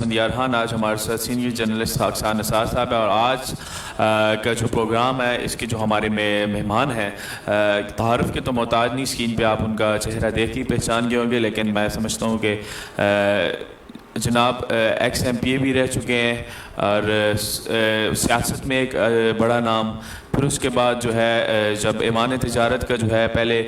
اسفندیار خان آج ہمارے ساتھ سینئر جرنلسٹ خاکسار نثار صاحب ہیں، اور آج کا جو پروگرام ہے اس کے جو ہمارے مہمان ہیں تعارف کے تو محتاج نہیں، اسکرین پہ آپ ان کا چہرہ دیکھ ہی پہچان گئے ہوں گے، لیکن میں سمجھتا ہوں کہ جناب ایکس ایم پی اے بھی رہ چکے ہیں اور سیاست میں ایک بڑا نام، پھر اس کے بعد جو ہے جب ایوان تجارت کا جو ہے پہلے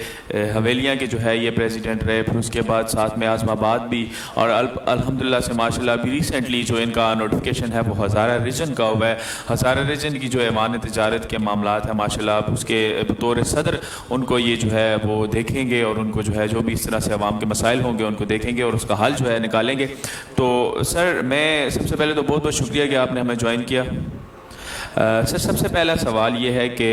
حویلیاں کے جو ہے یہ پریزیڈنٹ رہے، پھر اس کے بعد ساتھ میں اعظم آباد بھی، اور الحمدللہ سے ماشاءاللہ ابھی ریسنٹلی جو ان کا نوٹیفیکیشن ہے وہ ہزارہ ریجن کا ہوا ہے۔ ہزارہ ریجن کی جو ایوان تجارت کے معاملات ہیں ماشاءاللہ آپ اس کے بطور صدر ان کو یہ جو ہے وہ دیکھیں گے، اور ان کو جو ہے جو بھی اس طرح سے عوام کے مسائل ہوں گے ان کو دیکھیں گے اور اس کا حل جو ہے نکالیں گے۔ تو سر میں سب سے پہلے تو بہت بہت شکریہ کہ آپ نے ہمیں جوائن کیا۔ سر سب سے پہلا سوال یہ ہے کہ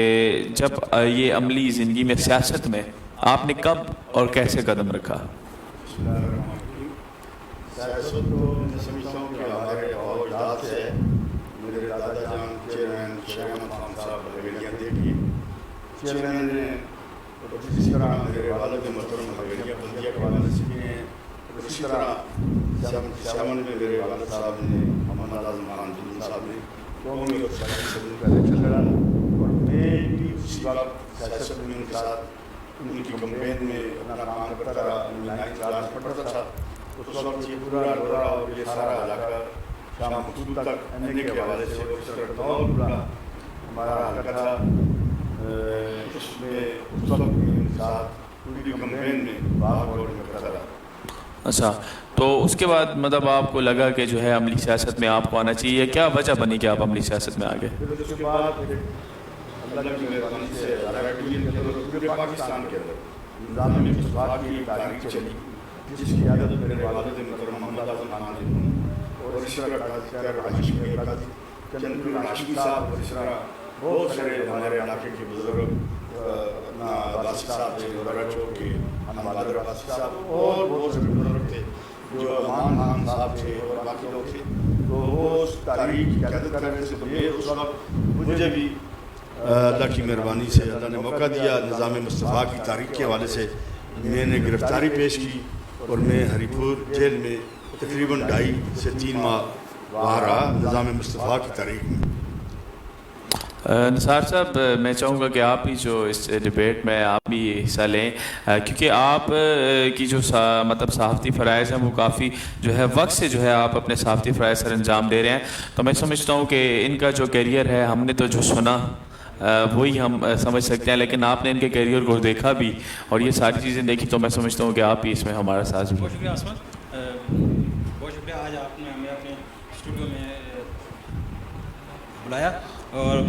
جب یہ عملی زندگی میں سیاست میں آپ نے کب اور کیسے قدم رکھا؟ سیاست تو میں سمجھتا ہوں کہ ہمارے اجداد سے ہے۔ میرے دادا جان چیئرمین شیخ احمد خان صاحب حویلیاں دیکھی، چیئرمین نے اسی طرح میرے والد محترم حویلیاں بلدیہ کے والد سے بھی ہیں، اسی طرح سیون میں میرے والد صاحب نے محمد اعظم خان صاحب نے قومی اور سیاسی صدر کا الیکشن لڑا، اور میں بھی اسی وقت سیاست میں ان کے ساتھ ان کی کمپین میں اپنا کام کرتا رہا، نائن کلاس پڑھتا تھا۔ اس وقت یہ پورا دورہ اور یہ سارا علاقہ شام مقصود تک این اے کے حوالے سے اور اس طرح ٹول پورا ہمارا حلقہ تھا۔ اس میں اس وقت ان کے ساتھ پوری کمپین میں باغ دوڑ کرتا رہا۔ اچھا، تو اس کے بعد مطلب آپ کو لگا کہ جو ہے عملی سیاست میں آپ کو آنا چاہیے، کیا وجہ بنی کہ آپ عملی سیاست میں آ گئے؟ پھر اس کے بعد اللہ کی مہربانی سے پورے پاکستان کے اندر نظام مصطفیٰ کی تاریخ چلی، جس کی قیادت میرے والد محترم محمد اعظم خان نے، اور اس طرح عاشق قاضی چندر عاشقی صاحب، اور اس طرح بہت سارے ہمارے علاقے کے بزرگ عباسی صاحب تھے، دورہ چوک کے بہادر عباسی صاحب، اور بہت سے بزرگ تھے جو امان خان صاحب تھے اور باقی لوگ تھے، تو وہ اس تاریخ کی قیادت کر رہے تھے۔ تو یہ اس وقت مجھے بھی اللہ کی مہربانی سے اللہ نے موقع دیا، نظام مصطفیٰ کی تاریخ کے حوالے سے میں نے گرفتاری پیش کی، اور میں ہری پور جیل میں تقریباً 2.5 سے 3 ماہ وہاں رہا نظام مصطفیٰ کی تاریخ میں۔ نثار صاحب میں چاہوں گا کہ آپ بھی جو اس ڈیبیٹ میں آپ بھی حصہ لیں، کیونکہ آپ کی جو مطلب صحافتی فرائض ہیں وہ کافی جو ہے وقت سے جو ہے آپ اپنے صحافتی فرائض سر انجام دے رہے ہیں، تو میں سمجھتا ہوں کہ ان کا جو کیریئر ہے ہم نے تو جو سنا وہی ہم سمجھ سکتے ہیں، لیکن آپ نے ان کے کیریئر کو دیکھا بھی اور یہ ساری چیزیں دیکھی، تو میں سمجھتا ہوں کہ آپ بھی اس میں ہمارا ساتھ بھی۔ بہت شکریہ عصمت، بہت شکریہ آج آپ نے ہمیں اپنے اسٹوڈیو میں بلایا، اور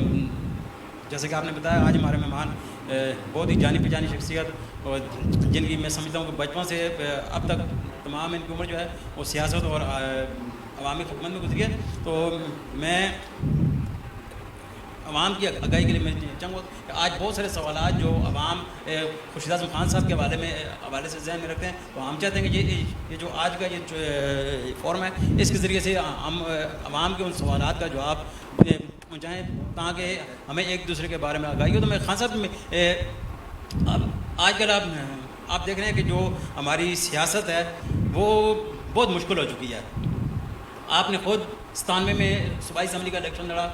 جیسے کہ آپ نے بتایا آج ہمارے مہمان بہت ہی جانی پہچانی شخصیت، اور جن کی میں سمجھتا ہوں کہ بچپن سے اب تک تمام ان کی عمر جو ہے وہ سیاست اور عوامی خدمت میں گزری ہے۔ تو میں عوام کی آگاہی کے لیے میں چاہوں گا کہ آج بہت سارے سوالات جو عوام خورشید اعظم خان صاحب کے حوالے سے ذہن میں رکھتے ہیں، تو ہم چاہتے ہیں کہ یہ جو آج کا یہ فورم ہے اس کے ذریعے سے ہم عوام کے ان سوالات کا جواب پہنچائیں تاکہ ہمیں ایک دوسرے کے بارے میں آگاہی ہو۔ تو میں خان صاحب آج کل آپ دیکھ رہے ہیں کہ جو ہماری سیاست ہے وہ بہت مشکل ہو چکی ہے۔ آپ نے خود 97 میں صوبائی اسمبلی کا الیکشن لڑا،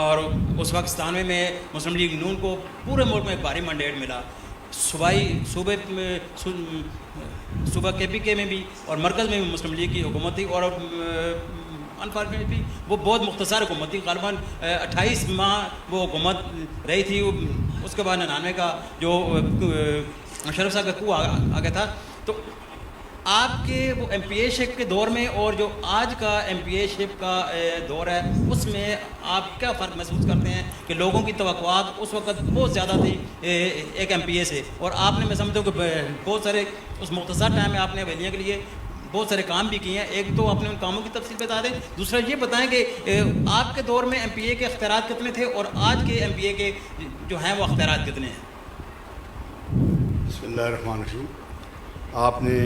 اور اس وقت 97 میں مسلم لیگ نون کو پورے ملک میں ایک بھاری مینڈیٹ ملا، صوبہ کے پی کے میں بھی اور مرکز میں بھی مسلم لیگ کی حکومت تھی، اور انفارچونیٹلی وہ بہت مختصر حکومت تھی، غالباً 28 ماہ وہ حکومت رہی تھی۔ اس کے بعد 99 کا جو مشرف صاحب کا کو آ گیا تھا۔ تو آپ کے وہ ایم پی اے شپ کے دور میں اور جو آج کا ایم پی اے شپ کا دور ہے اس میں آپ کیا فرق محسوس کرتے ہیں کہ لوگوں کی توقعات اس وقت بہت زیادہ تھی ایک ایم پی اے سے، اور آپ نے میں سمجھتا ہوں کہ بہت سارے اس مختصر ٹائم میں آپ نے حویلیاں کے لیے بہت سارے کام بھی کیے ہیں۔ ایک تو اپنے ان کاموں کی تفصیل بتا دیں، دوسرا یہ بتائیں کہ آپ کے دور میں ایم پی اے کے اختیارات کتنے تھے اور آج کے ایم پی اے کے جو ہیں وہ اختیارات کتنے ہیں؟ بسم اللہ الرحمن الرحیم۔ آپ نے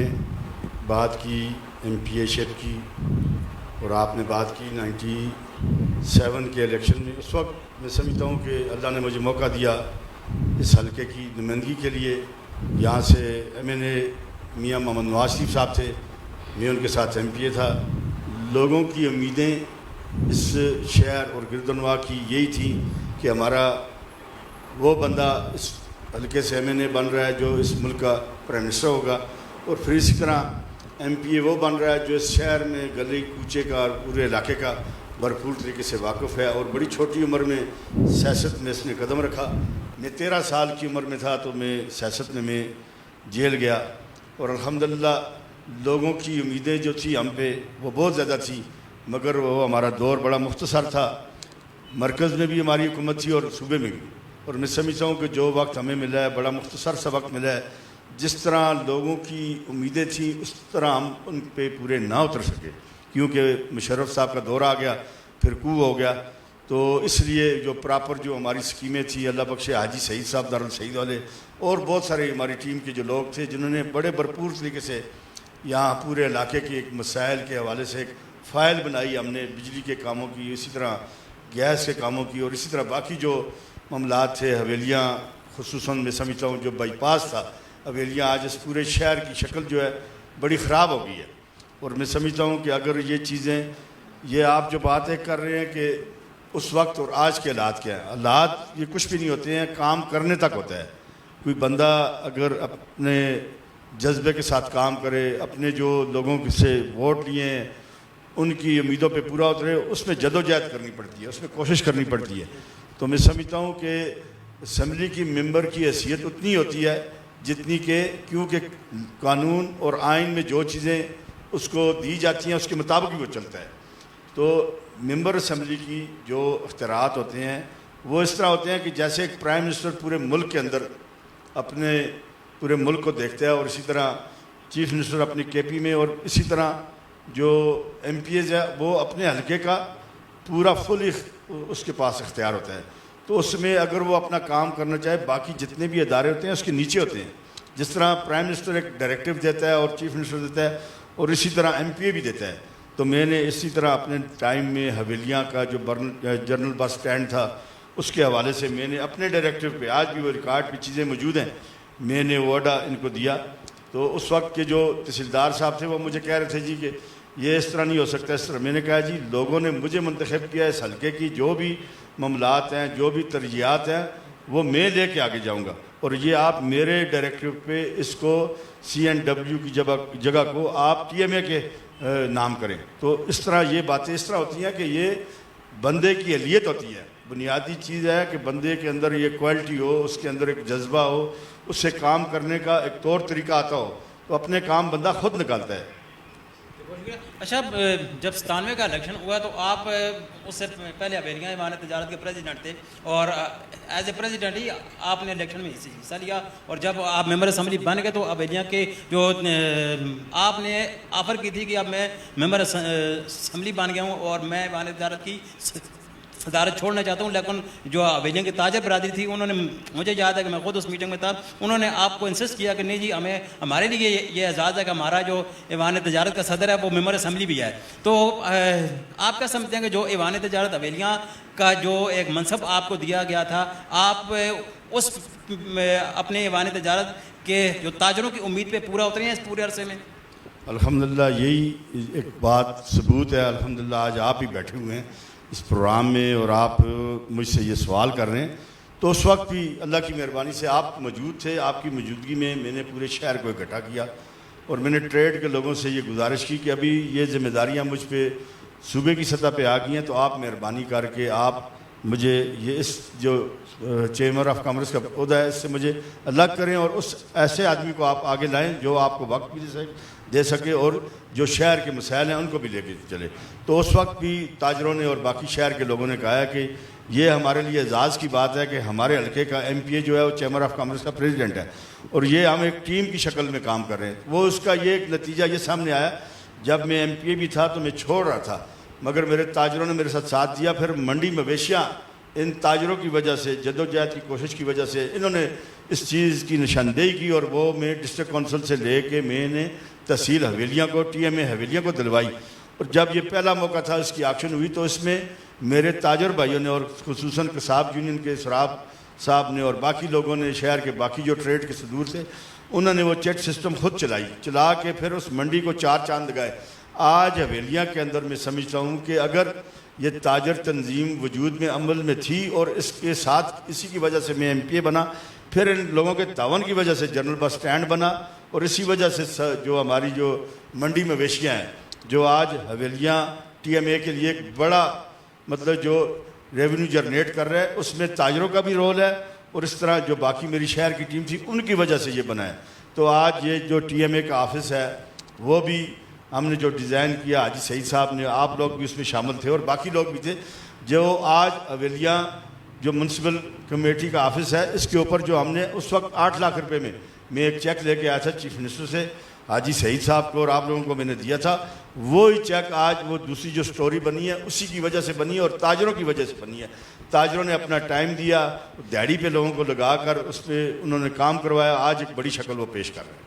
بات کی ایم پی اے شپ کی، اور آپ نے بات کی 97 کے الیکشن میں۔ اس وقت میں سمجھتا ہوں کہ اللہ نے مجھے موقع دیا اس حلقے کی نمائندگی کے لیے۔ یہاں سے ایم این اے میاں محمد نواز شریف صاحب تھے، میں ان کے ساتھ ایم پی اے تھا، لوگوں کی امیدیں اس شہر اور گردنواح کی یہی تھیں کہ ہمارا وہ بندہ اس حلقے سے ایم این اے بن رہا ہے جو اس ملک کا پرائم منسٹر ہوگا، اور پھر اسی طرح ایم پی اے وہ بن رہا ہے جو اس شہر میں گلی کوچے کا اور پورے علاقے کا بھرپور طریقے سے واقف ہے، اور بڑی چھوٹی عمر میں سیاست میں اس نے قدم رکھا۔ میں 13 سال کی عمر میں تھا تو میں سیاست میں جیل گیا، اور الحمدللہ لوگوں کی امیدیں جو تھی ہم پہ وہ بہت زیادہ تھی، مگر وہ ہمارا دور بڑا مختصر تھا۔ مرکز میں بھی ہماری حکومت تھی اور صوبے میں بھی، اور میں سمجھتا ہوں کہ جو وقت ہمیں ملا ہے بڑا مختصر سا وقت ملا ہے۔ جس طرح لوگوں کی امیدیں تھیں اس طرح ہم ان پہ پورے نہ اتر سکے، کیونکہ مشرف صاحب کا دور آ گیا، پھر کو ہو گیا، تو اس لیے جو پراپر جو ہماری اسکیمیں تھیں، اللہ بخشے حاجی سعید صاحب دارالسعید والے اور بہت سارے ہماری ٹیم کے جو لوگ تھے جنہوں نے بڑے بھرپور طریقے سے یہاں پورے علاقے کے ایک مسائل کے حوالے سے ایک فائل بنائی ہم نے، بجلی کے کاموں کی، اسی طرح گیس کے کاموں کی، اور اسی طرح باقی جو معاملات تھے، حویلیاں خصوصاً میں سمجھتا ہوں جو بائی پاس تھا، حویلیاں آج اس پورے شہر کی شکل جو ہے بڑی خراب ہو گئی ہے، اور میں سمجھتا ہوں کہ اگر یہ چیزیں، یہ آپ جو باتیں کر رہے ہیں کہ اس وقت اور آج کے حالات کیا ہیں، حالات یہ کچھ بھی نہیں ہوتے ہیں، کام کرنے تک ہوتا ہے۔ کوئی بندہ اگر اپنے جذبے کے ساتھ کام کرے، اپنے جو لوگوں سے ووٹ لیے ہیں ان کی امیدوں پہ پورا اترے، اس میں جدوجہد کرنی پڑتی ہے، اس میں کوشش کرنی پڑتی ہے۔ تو میں سمجھتا ہوں کہ اسمبلی کی ممبر کی حیثیت اتنی ہوتی ہے جتنی کہ، کیونکہ قانون اور آئین میں جو چیزیں اس کو دی جاتی ہیں اس کے مطابق ہی وہ چلتا ہے۔ تو ممبر اسمبلی کی جو اختیارات ہوتے ہیں وہ اس طرح ہوتے ہیں کہ جیسے ایک پرائم منسٹر پورے ملک کے اندر اپنے پورے ملک کو دیکھتا ہے، اور اسی طرح چیف منسٹر اپنی کے پی میں، اور اسی طرح جو ایم پی ایز ہے وہ اپنے حلقے کا پورا فل اس کے پاس اختیار ہوتا ہے۔ تو اس میں اگر وہ اپنا کام کرنا چاہے، باقی جتنے بھی ادارے ہوتے ہیں اس کے نیچے ہوتے ہیں، جس طرح پرائم منسٹر ایک ڈائریکٹو دیتا ہے اور چیف منسٹر دیتا ہے، اور اسی طرح ایم پی اے بھی دیتا ہے۔ تو میں نے اسی طرح اپنے ٹائم میں حویلیاں کا جو جنرل بس اسٹینڈ تھا اس کے حوالے سے میں نے اپنے ڈائریکٹو پہ، آج بھی وہ ریکارڈ پہ چیزیں موجود ہیں، میں نے وہ آرڈر ان کو دیا۔ تو اس وقت کے جو تحصیلدار صاحب تھے وہ مجھے کہہ رہے تھے جی کہ یہ اس طرح نہیں ہو سکتا، اس طرح۔ میں نے کہا جی لوگوں نے مجھے منتخب کیا، اس حلقے کی جو بھی معاملات ہیں، جو بھی ترجیحات ہیں وہ میں لے کے آگے جاؤں گا، اور یہ آپ میرے ڈائریکٹو پہ اس کو سی این ڈبلیو کی جگہ کو آپ ٹی ایم اے کے نام کریں۔ تو اس طرح یہ باتیں اس طرح ہوتی ہیں کہ یہ بندے کی اہلیت ہوتی ہے، بنیادی چیز ہے کہ بندے کے اندر یہ کوالٹی ہو، اس کے اندر ایک جذبہ ہو، اس سے کام کرنے کا ایک طور طریقہ آتا ہو، تو اپنے کام بندہ خود نکالتا ہے۔ اچھا، جب 97 کا الیکشن ہوا تو آپ اس سے پہلے حویلیاں ایوان تجارت کے پریزیڈنٹ تھے، اور ایز اے پریزیڈنٹ ہی آپ نے الیکشن میں حصہ لیا، اور جب آپ ممبر اسمبلی بن گئے تو حویلیاں کے جو آپ نے آفر کی تھی کہ اب میں ممبر اسمبلی بن گیا ہوں اور میں ایوان تجارت کی صدارت چھوڑنا چاہتا ہوں، لیکن جو حویلیاں کی تاجر برادری تھی انہوں نے، مجھے یاد ہے کہ میں خود اس میٹنگ میں تھا، انہوں نے آپ کو انسسٹ کیا کہ نہیں جی ہمارے لیے یہ اعزاز ہے کہ ہمارا جو ایوان تجارت کا صدر ہے وہ ممبر اسمبلی بھی ہے۔ تو آپ کیا سمجھتے ہیں کہ جو ایوان تجارت حویلیاں کا جو ایک منصب آپ کو دیا گیا تھا، آپ اس اپنے ایوان تجارت کے جو تاجروں کی امید پہ پورا اترے ہیں اس پورے عرصے میں؟ الحمدللہ یہی ایک بات ثبوت ہے، الحمدللہ آج آپ ہی بیٹھے ہوئے ہیں اس پروگرام میں اور آپ مجھ سے یہ سوال کر رہے ہیں، تو اس وقت بھی اللہ کی مہربانی سے آپ موجود تھے۔ آپ کی موجودگی میں میں نے پورے شہر کو اکٹھا کیا، اور میں نے ٹریڈ کے لوگوں سے یہ گزارش کی کہ ابھی یہ ذمہ داریاں مجھ پہ صوبے کی سطح پہ آ گئی ہیں، تو آپ مہربانی کر کے آپ مجھے یہ اس جو چیمبر آف کامرس کا عہدہ ہے اس سے مجھے الگ کریں، اور اس ایسے آدمی کو آپ آگے لائیں جو آپ کو وقت بھی دے سکے اور جو شہر کے مسائل ہیں ان کو بھی لے کے چلے۔ تو اس وقت بھی تاجروں نے اور باقی شہر کے لوگوں نے کہا ہے کہ یہ ہمارے لیے اعزاز کی بات ہے کہ ہمارے حلقے کا ایم پی اے جو ہے وہ چیمبر آف کامرس کا پریزیڈنٹ ہے، اور یہ ہم ایک ٹیم کی شکل میں کام کر رہے ہیں۔ وہ اس کا یہ ایک نتیجہ یہ سامنے آیا، جب میں ایم پی اے بھی تھا تو میں چھوڑ رہا تھا، مگر میرے تاجروں نے میرے ساتھ دیا۔ پھر منڈی مویشیاں ان تاجروں کی وجہ سے، جدوجہد کی کوشش کی وجہ سے انہوں نے اس چیز کی نشاندہی کی، اور وہ میں ڈسٹرکٹ کونسل سے لے کے میں نے تحصیل حویلیاں کو، ٹی ایم اے حویلیاں کو دلوائی، اور جب یہ پہلا موقع تھا اس کی آکشن ہوئی تو اس میں میرے تاجر بھائیوں نے اور خصوصاً قصاب یونین کے سراب صاحب نے اور باقی لوگوں نے، شہر کے باقی جو ٹریڈ کے صدور تھے، انہوں نے وہ چیٹ سسٹم خود چلا کے پھر اس منڈی کو 4 چاند لگائے۔ آج حویلیاں کے اندر میں سمجھتا ہوں کہ اگر یہ تاجر تنظیم وجود میں عمل میں تھی اور اس کے ساتھ اسی کی وجہ سے میں ایم پی اے بنا، پھر ان لوگوں کے تعاون کی وجہ سے جنرل بس سٹینڈ بنا، اور اسی وجہ سے جو ہماری جو منڈی مویشیاں ہیں جو آج حویلیاں ٹی ایم اے کے لیے ایک بڑا مطلب جو ریونیو جنریٹ کر رہا ہے، اس میں تاجروں کا بھی رول ہے، اور اس طرح جو باقی میری شہر کی ٹیم تھی ان کی وجہ سے یہ بنا ہے۔ تو آج یہ جو ٹی ایم اے کا آفس ہے وہ بھی ہم نے جو ڈیزائن کیا، حاجی سعید صاحب نے، آپ لوگ بھی اس میں شامل تھے اور باقی لوگ بھی تھے، جو آج حویلیاں جو میونسپل کمیٹی کا آفس ہے اس کے اوپر جو ہم نے اس وقت 8 لاکھ روپے میں ایک چیک لے کے آیا تھا چیف منسٹر سے حاجی سعید صاحب کو اور آپ لوگوں کو میں نے دیا تھا، وہی چیک آج وہ دوسری جو سٹوری بنی ہے اسی کی وجہ سے بنی ہے اور تاجروں کی وجہ سے بنی ہے۔ تاجروں نے اپنا ٹائم دیا، دیہڑی پہ لوگوں کو لگا کر اس پہ انہوں نے کام کروایا، آج ایک بڑی شکل وہ پیش کر رہے ہیں۔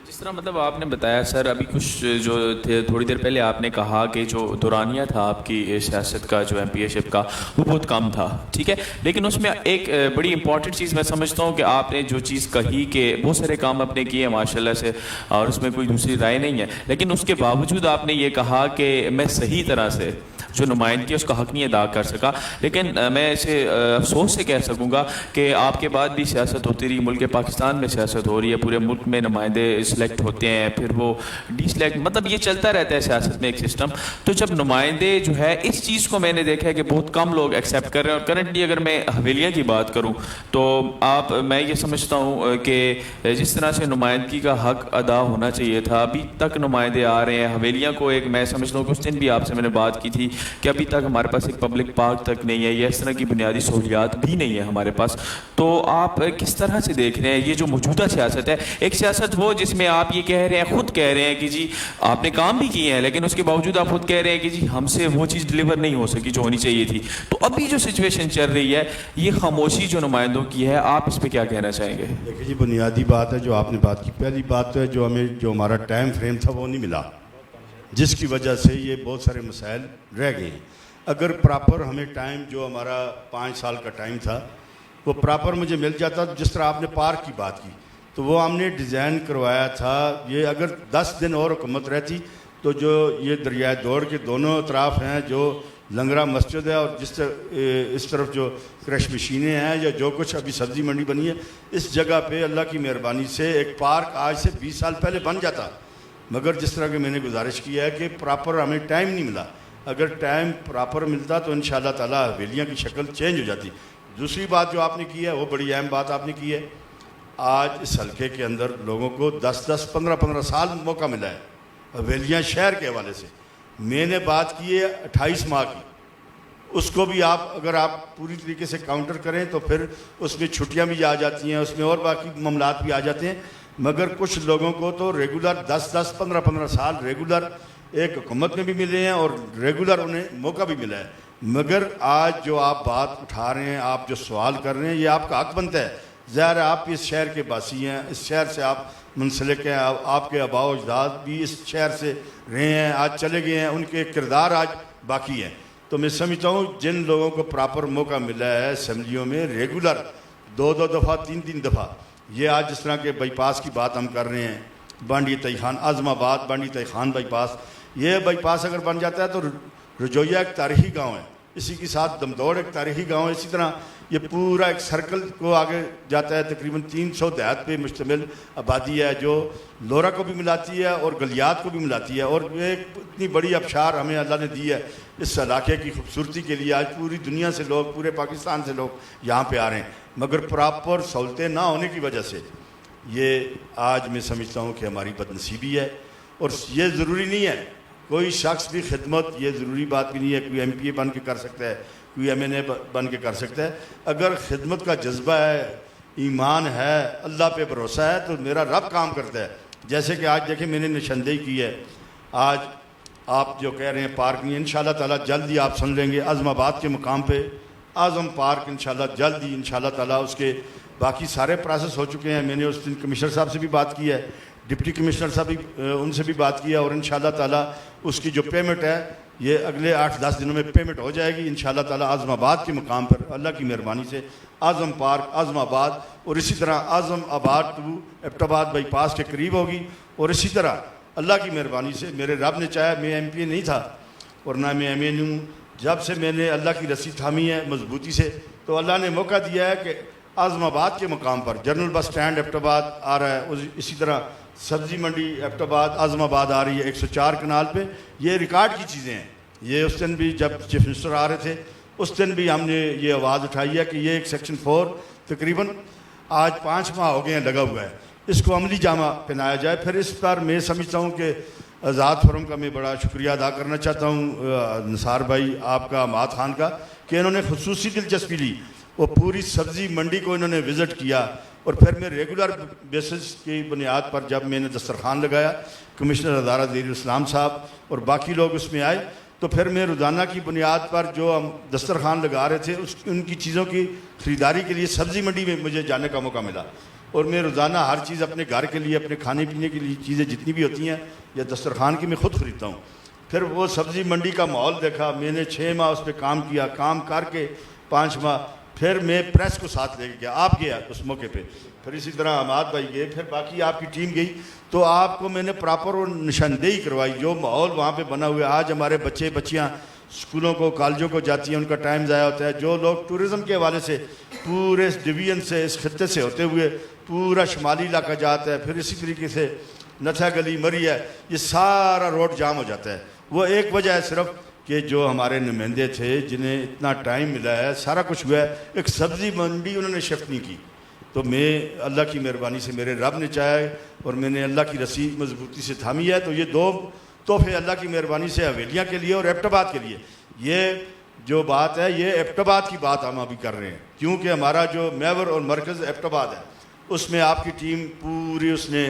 جس طرح مطلب آپ نے بتایا سر، ابھی کچھ جو تھے تھوڑی دیر پہلے آپ نے کہا کہ جو دورانیہ تھا آپ کی سیاست کا، جو ایم پی اے شپ کا، وہ بہت کم تھا، ٹھیک ہے، لیکن اس میں ایک بڑی امپورٹنٹ چیز میں سمجھتا ہوں کہ آپ نے جو چیز کہی کہ بہت سارے کام آپ نے کیے ماشاء اللہ سے، اور اس میں کوئی دوسری رائے نہیں ہے، لیکن اس کے باوجود آپ نے یہ کہا کہ میں صحیح طرح سے جو نمائندگی اس کا حق نہیں ادا کر سکا، لیکن میں اسے افسوس سے کہہ سکوں گا کہ آپ کے بعد بھی سیاست ہوتی رہی، ملک پاکستان میں سیاست ہو رہی ہے، پورے ملک میں نمائندے سلیکٹ ہوتے ہیں، پھر وہ ڈی سلیکٹ، مطلب یہ چلتا رہتا ہے سیاست میں ایک سسٹم۔ تو جب نمائندے جو ہے اس چیز کو میں نے دیکھا ہے کہ بہت کم لوگ ایکسیپٹ کر رہے ہیں، اور کرنٹلی اگر میں حویلیہ کی بات کروں تو میں یہ سمجھتا ہوں کہ جس طرح سے نمائندگی کا حق ادا ہونا چاہیے تھا، ابھی تک نمائندے آ رہے ہیں حویلیہ کو، ایک میں سمجھتا ہوں کہ اس دن بھی آپ سے میں نے بات کی تھی کہ ابھی تک ہمارے پاس ایک پبلک پارک تک نہیں ہے، یا اس طرح کی بنیادی سہولیات بھی نہیں ہے ہمارے پاس۔ تو آپ کس طرح سے دیکھ رہے ہیں یہ جو موجودہ سیاست ہے، ایک سیاست وہ جس میں آپ یہ کہہ رہے ہیں، خود کہہ رہے ہیں کہ جی آپ نے کام بھی کیے ہیں، لیکن اس کے باوجود آپ خود کہہ رہے ہیں کہ جی ہم سے وہ چیز ڈلیور نہیں ہو سکی جو ہونی چاہیے تھی۔ تو ابھی جو سچویشن چل رہی ہے، یہ خاموشی جو نمائندوں کی ہے، آپ اس پہ کیا کہنا چاہیں گے؟ دیکھیے جی، بنیادی بات ہے جو آپ نے بات کی، پہلی بات ہے جو ہمارا ٹائم فریم تھا وہ نہیں ملا، جس کی وجہ سے یہ بہت سارے مسائل رہ گئے ہیں۔ اگر پراپر ہمیں ٹائم جو ہمارا 5 سال کا ٹائم تھا وہ پراپر مجھے مل جاتا، جس طرح آپ نے پارک کی بات کی تو وہ ہم نے ڈیزائن کروایا تھا، یہ اگر 10 دن اور حکومت رہتی تو جو یہ دریائے دوڑ کے دونوں اطراف ہیں، جو لنگرا مسجد ہے اور اس طرف جو کرش مشینیں ہیں یا جو کچھ ابھی سبزی منڈی بنی ہے، اس جگہ پہ اللہ کی مہربانی سے ایک پارک آج سے 20 سال پہلے بن جاتا، مگر جس طرح کہ میں نے گزارش کی ہے کہ پراپر ہمیں ٹائم نہیں ملا۔ اگر ٹائم پراپر ملتا تو انشاءاللہ تعالیٰ حویلیاں کی شکل چینج ہو جاتی۔ دوسری بات جو آپ نے کی ہے وہ بڑی اہم بات آپ نے کی ہے، آج اس حلقے کے اندر لوگوں کو 10 15 سال موقع ملا ہے حویلیاں شہر کے حوالے سے۔ میں نے بات کی ہے 28 ماہ کی، اس کو بھی اگر آپ پوری طریقے سے کاؤنٹر کریں تو پھر اس میں چھٹیاں بھی آ جاتی ہیں، اس میں اور باقی معاملات بھی آ جاتے ہیں، مگر کچھ لوگوں کو تو ریگولر 10 15 سال ریگولر ایک حکومت میں بھی ملے ہیں اور ریگولر انہیں موقع بھی ملا ہے۔ مگر آج جو آپ بات اٹھا رہے ہیں، آپ جو سوال کر رہے ہیں، یہ آپ کا حق بنتا ہے۔ ظاہر ہے آپ اس شہر کے باسی ہیں، اس شہر سے آپ منسلک ہیں، آپ کے آباء و اجداد بھی اس شہر سے رہے ہیں، آج چلے گئے ہیں، ان کے کردار آج باقی ہیں۔ تو میں سمجھتا ہوں جن لوگوں کو پراپر موقع ملا ہے اسمبلیوں میں ریگولر 2 دفعہ 3 دفعہ، یہ آج جس طرح کے بائی پاس کی بات ہم کر رہے ہیں، بانڈی تائی خان اعظم آباد بانڈی تائی خان بائی پاس، یہ بائی پاس اگر بن جاتا ہے تو رجویہ ایک تاریخی گاؤں ہے، اسی کے ساتھ دمدوڑ ایک تاریخی گاؤں ہے، اسی طرح یہ پورا ایک سرکل کو آگے جاتا ہے، تقریباً 300 دیہات پہ مشتمل آبادی ہے جو لورا کو بھی ملاتی ہے اور گلیات کو بھی ملاتی ہے، اور ایک اتنی بڑی آبشار ہمیں اللہ نے دی ہے اس علاقے کی خوبصورتی کے لیے۔ آج پوری دنیا سے لوگ، پورے پاکستان سے لوگ یہاں پہ آ رہے ہیں، مگر پراپر سہولتیں نہ ہونے کی وجہ سے یہ آج میں سمجھتا ہوں کہ ہماری بدنصیبی ہے۔ اور یہ ضروری نہیں ہے کوئی شخص بھی خدمت، یہ ضروری بات بھی نہیں ہے کوئی ایم پی اے بن کے کر سکتا ہے، کوئی ایم این اے بن کے کر سکتا ہے۔ اگر خدمت کا جذبہ ہے، ایمان ہے، اللہ پہ بھروسہ ہے تو میرا رب کام کرتا ہے۔ جیسے کہ آج دیکھیں میں نے نشاندہی کی ہے، آج آپ جو کہہ رہے ہیں پارک نہیں، انشاءاللہ تعالیٰ جلد ہی آپ سن لیں گے اعظم آباد کے مقام پہ اعظم پارک انشاءاللہ جلد ہی انشاءاللہ تعالیٰ، اس کے باقی سارے پروسیس ہو چکے ہیں۔ میں نے اس دن کمشنر صاحب سے بھی بات کی ہے، ڈپٹی کمشنر صاحب بھی ان سے بھی بات کی ہے، اور انشاءاللہ تعالیٰ اس کی جو پیمنٹ ہے یہ اگلے 8-10 دنوں میں پیمنٹ ہو جائے گی انشاءاللہ تعالیٰ اعظم آباد کے مقام پر اللہ کی مہربانی سے اعظم پارک اعظم آباد، اور اسی طرح اعظم آباد ٹو ایبٹ آباد بائی پاس کے قریب ہوگی، اور اسی طرح اللہ کی مہربانی سے میرے رب نے چاہا میں ایم پی اے نہیں تھا اور نہ میں ایم اے ہوں. جب سے میں نے اللہ کی رسی تھامی ہے مضبوطی سے تو اللہ نے موقع دیا ہے کہ اعظم آباد کے مقام پر جنرل بس اسٹینڈ ایبٹ آباد آ رہا ہے, اسی طرح سبزی منڈی ایبٹ آباد اعظم آباد آ رہی ہے 104 کنال پہ. یہ ریکارڈ کی چیزیں ہیں. یہ اس دن بھی جب چیف منسٹر آ رہے تھے اس دن بھی ہم نے یہ آواز اٹھائی ہے کہ یہ ایک سیکشن 4 تقریباً آج 5 ماہ ہو گئے ہیں لگا ہوا ہے, اس کو عملی جامہ پہنایا جائے. پھر اس پر میں سمجھتا ہوں کہ آزاد فورم کا میں بڑا شکریہ ادا کرنا چاہتا ہوں نثار بھائی آپ کا, اماد خان کا, کہ انہوں نے خصوصی دلچسپی لی. وہ پوری سبزی منڈی کو انہوں نے وزٹ کیا اور پھر میں ریگولر بیسس کی بنیاد پر جب میں نے دسترخوان لگایا, کمشنر ادارہ زیر الاسلام صاحب اور باقی لوگ اس میں آئے, تو پھر میں روزانہ کی بنیاد پر جو ہم دسترخوان لگا رہے تھے ان کی چیزوں کی خریداری کے لیے سبزی منڈی میں مجھے جانے کا موقع ملا. اور میں روزانہ ہر چیز اپنے گھر کے لیے, اپنے کھانے پینے کے لیے چیزیں جتنی بھی ہوتی ہیں یا دسترخوان کی میں خود خریدتا ہوں. پھر وہ سبزی منڈی کا ماحول دیکھا, میں نے 6 ماہ اس پہ کام کیا, کام کر کے 5 ماہ پھر میں پریس کو ساتھ لے کے گیا. آپ گیا اس موقع پہ, پھر اسی طرح اماد بھائی گئے, پھر باقی آپ کی ٹیم گئی, تو آپ کو میں نے پراپر اور نشاندہی کروائی جو ماحول وہاں پہ بنا ہوا ہے. آج ہمارے بچے بچیاں اسکولوں کو کالجوں کو جاتی ہیں, ان کا ٹائم ضائع ہوتا ہے. جو لوگ ٹورزم کے حوالے سے پورے اس ڈویژن سے اس خطے سے ہوتے ہوئے پورا شمالی علاقہ جاتا ہے, پھر اسی طریقے سے نتھا گلی مری ہے, یہ سارا روڈ جام ہو جاتا ہے. وہ ایک وجہ ہے صرف کہ جو ہمارے نمائندے تھے جنہیں اتنا ٹائم ملا ہے, سارا کچھ ہوا ہے, ایک سبزی منڈی انہوں نے شفٹ نہیں کی. تو میں اللہ کی مہربانی سے میرے رب نے چاہا اور میں نے اللہ کی رسی مضبوطی سے تھامی ہے. تو یہ 2 تحفے اللہ کی مہربانی سے حویلیاں کے لیے اور ایبٹ آباد کے لیے. یہ جو بات ہے یہ ایبٹ آباد کی بات ہم ابھی کر رہے ہیں, کیونکہ ہمارا جو محور اور مرکز ایبٹ آباد ہے اس میں آپ کی ٹیم پوری اس نے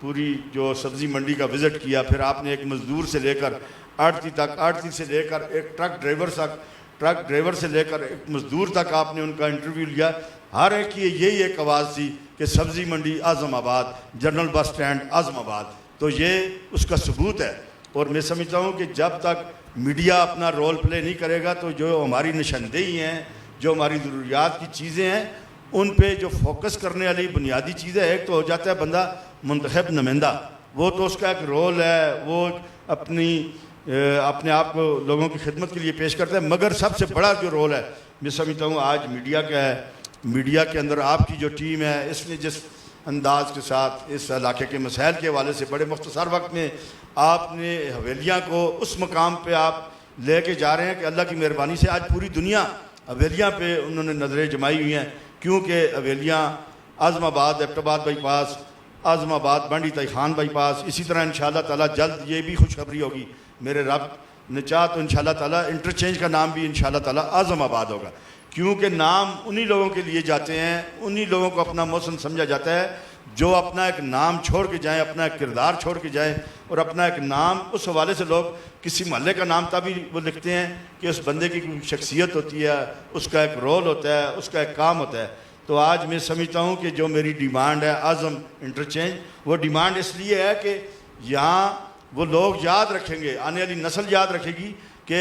پوری جو سبزی منڈی کا وزٹ کیا. پھر آپ نے ایک مزدور سے لے کر آڑتی تک, آڑتی سے لے کر ایک ٹرک ڈرائیور سے لے کر ایک مزدور تک آپ نے ان کا انٹرویو لیا. ہر ایک کی یہی ایک آواز تھی کہ سبزی منڈی اعظم آباد, جنرل بس اسٹینڈ اعظم آباد. تو یہ اس کا ثبوت ہے. اور میں سمجھتا ہوں کہ جب تک میڈیا اپنا رول پلے نہیں کرے گا تو جو ہماری نشاندہی ہیں, جو ہماری ضروریات کی چیزیں ہیں, ان پہ جو فوکس کرنے والی بنیادی چیزیں, ایک تو ہو جاتا ہے بندہ منتخب نمائندہ, وہ تو اس کا ایک رول ہے, وہ اپنے آپ کو لوگوں کی خدمت کے لیے پیش کرتا ہے. مگر سب سے بڑا جو رول ہے میں سمجھتا ہوں آج میڈیا کا ہے. میڈیا کے اندر آپ کی جو ٹیم ہے اس نے جس انداز کے ساتھ اس علاقے کے مسائل کے حوالے سے بڑے مختصر وقت میں آپ نے حویلیاں کو اس مقام پہ آپ لے کے جا رہے ہیں کہ اللہ کی مہربانی سے آج پوری دنیا حویلیاں پہ انہوں نے نظریں جمائی ہوئی ہیں. کیونکہ حویلیاں اعظم آباد ایبٹ آباد بائی پاس, اعظم آباد بانڈی تائی خان بائی پاس, اسی طرح انشاءاللہ تعالیٰ جلد یہ بھی خوشخبری ہوگی, میرے رب نے چاہا تو انشاءاللہ تعالیٰ انٹرچینج کا نام بھی انشاءاللہ تعالیٰ اعظم آباد ہوگا. کیونکہ نام انہی لوگوں کے لیے جاتے ہیں, انہی لوگوں کو اپنا محسن سمجھا جاتا ہے جو اپنا ایک نام چھوڑ کے جائیں, اپنا ایک کردار چھوڑ کے جائیں, اور اپنا ایک نام اس حوالے سے لوگ کسی محلے کا نام تب بھی وہ لکھتے ہیں کہ اس بندے کی کوئی شخصیت ہوتی ہے, اس کا ایک رول ہوتا ہے, اس کا ایک کام ہوتا ہے. تو آج میں سمجھتا ہوں کہ جو میری ڈیمانڈ ہے اعظم انٹرچینج, وہ ڈیمانڈ اس لیے ہے کہ یہاں وہ لوگ یاد رکھیں گے, آنے والی نسل یاد رکھے گی کہ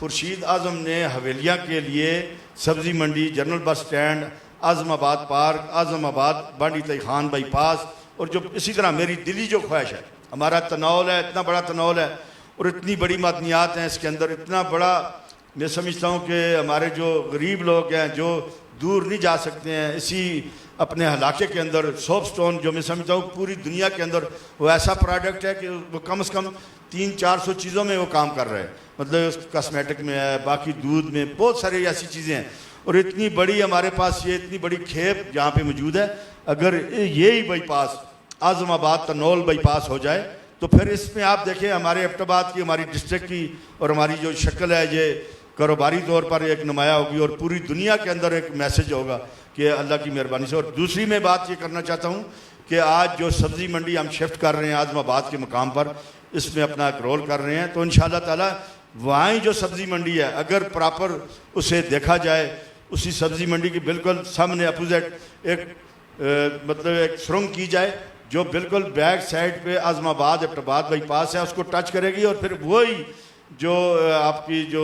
خورشید اعظم نے حویلیاں کے لیے سبزی منڈی, جنرل بس اسٹینڈ, اعظم آباد پارک, اعظم آباد بانڈی تائی خان بائی پاس, اور جو اسی طرح میری دلی جو خواہش ہے, ہمارا تناول ہے, اتنا بڑا تناول ہے اور اتنی بڑی معدنیات ہیں اس کے اندر, اتنا بڑا میں سمجھتا ہوں کہ ہمارے جو غریب لوگ ہیں جو دور نہیں جا سکتے ہیں, اسی اپنے علاقے کے اندر سوپ سٹون جو میں سمجھتا ہوں پوری دنیا کے اندر وہ ایسا پروڈکٹ ہے کہ وہ کم از کم 300-400 چیزوں میں وہ کام کر رہے ہیں, مطلب کاسمیٹک میں ہے, باقی دودھ میں, بہت ساری ایسی چیزیں ہیں. اور اتنی بڑی ہمارے پاس یہ اتنی بڑی کھیپ یہاں پہ موجود ہے. اگر یہی بائی پاس اعظم آباد تنول بائی پاس ہو جائے تو پھر اس میں آپ دیکھیں ہمارے ایبٹ آباد کی, ہماری ڈسٹرکٹ کی اور ہماری جو شکل ہے یہ کاروباری طور پر ایک نمایاں ہوگی اور پوری دنیا کے اندر ایک میسج ہوگا کہ اللہ کی مہربانی سے. اور دوسری میں بات یہ کرنا چاہتا ہوں کہ آج جو سبزی منڈی ہم شفٹ کر رہے ہیں اعظم آباد کے مقام پر, اس میں اپنا ایک رول کر رہے ہیں, تو انشاءاللہ تعالیٰ وہاں جو سبزی منڈی ہے اگر پراپر اسے دیکھا جائے, اسی سبزی منڈی کے بالکل سامنے اپوزٹ ایک مطلب ایک سرنگ کی جائے جو بالکل بیک سائڈ پہ اعظم آباد ایبٹ آباد بائی پاس ہے, اس کو ٹچ کرے گی, اور پھر وہی جو آپ کی جو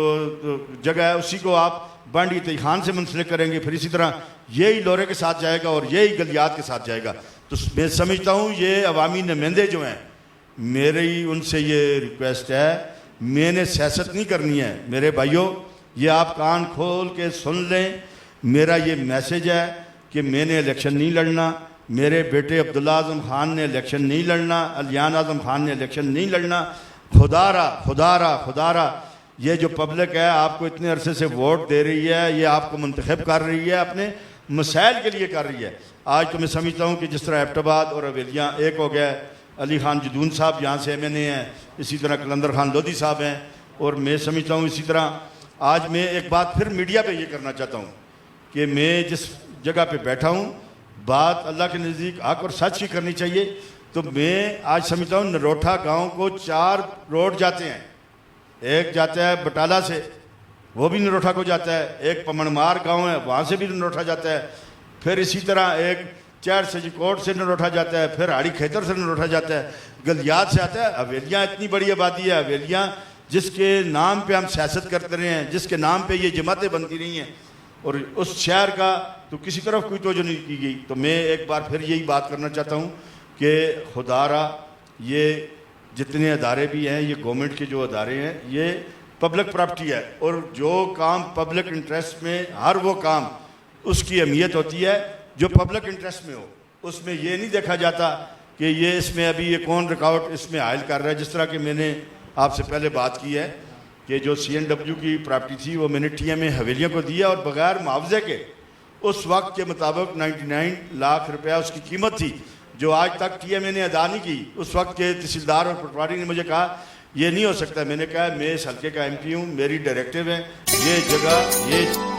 جگہ ہے اسی کو آپ بانڈی تائی خان سے منسلک کریں گے, پھر اسی طرح یہی لورے کے ساتھ جائے گا اور یہی گلیات کے ساتھ جائے گا. تو میں سمجھتا ہوں یہ عوامی نمائندے جو ہیں میری ان سے یہ ریکویسٹ ہے، میں نے سیاست نہیں کرنی ہے میرے بھائیوں، یہ آپ کان کھول کے سن لیں، میرا یہ میسیج ہے کہ میں نے الیکشن نہیں لڑنا، میرے بیٹے عبداللہ اعظم خان نے الیکشن نہیں لڑنا، علیان اعظم خان نے الیکشن نہیں لڑنا. خدا را یہ جو پبلک ہے آپ کو اتنے عرصے سے ووٹ دے رہی ہے، یہ آپ کو منتخب کر رہی ہے، اپنے مسائل کے لیے کر رہی ہے. آج تو میں سمجھتا ہوں کہ جس طرح ایبٹ آباد اور حویلیاں ایک ہو گیا، علی خان جدون صاحب یہاں سے ایم این اے ہیں، اسی طرح قلندر خان لودھی صاحب ہیں، اور میں سمجھتا ہوں اسی طرح آج میں ایک بات پھر میڈیا پہ یہ کرنا چاہتا ہوں کہ میں جس جگہ پہ بیٹھا ہوں بات اللہ کے نزدیک حق اور سچ کی کرنی چاہیے. تو میں آج سمجھتا ہوں نروٹھا گاؤں کو 4 روڈ جاتے ہیں، ایک جاتا ہے بٹالہ سے، وہ بھی نروٹھا کو جاتا ہے، ایک پمنمار گاؤں ہے وہاں سے بھی نروٹھا جاتا ہے، پھر اسی طرح ایک چیر سجی کوٹ سے نروٹھا جاتا ہے، پھر ہاڑی کھیتر سے نروٹھا جاتا ہے، گلیات سے آتا ہے. حویلیاں اتنی بڑی آبادی ہے، حویلیاں جس کے نام پہ ہم سیاست کرتے رہے ہیں، جس کے نام پہ یہ جماعتیں بنتی رہی ہیں، اور اس شہر کا تو کسی طرف کوئی توجہ نہیں کی گئی. تو میں ایک بار پھر یہی بات کرنا چاہتا ہوں کہ خدا را یہ جتنے ادارے بھی ہیں، یہ گورنمنٹ کے جو ادارے ہیں، یہ پبلک پراپرٹی ہے، اور جو کام پبلک انٹرسٹ میں، ہر وہ کام اس کی اہمیت ہوتی ہے جو پبلک انٹرسٹ میں ہو. اس میں یہ نہیں دیکھا جاتا کہ یہ اس میں ابھی یہ کون رکاوٹ اس میں حائل کر رہا ہے. جس طرح کہ میں نے آپ سے پہلے بات کی ہے کہ جو CNW کی پراپرٹی تھی وہ میں نے TMA حویلیوں کو دیا، اور بغیر معاوضے کے اس وقت کے مطابق 99 لاکھ روپیہ اس کی قیمت تھی، جو آج تک TMA نے ادا نہیں کی. اس وقت کے تحصیلدار اور پٹواری نے مجھے کہا یہ نہیں ہو سکتا. میں نے کہا میں اس حلقے کا MP ہوں، میری ڈائریکٹیو ہے یہ جگہ یہ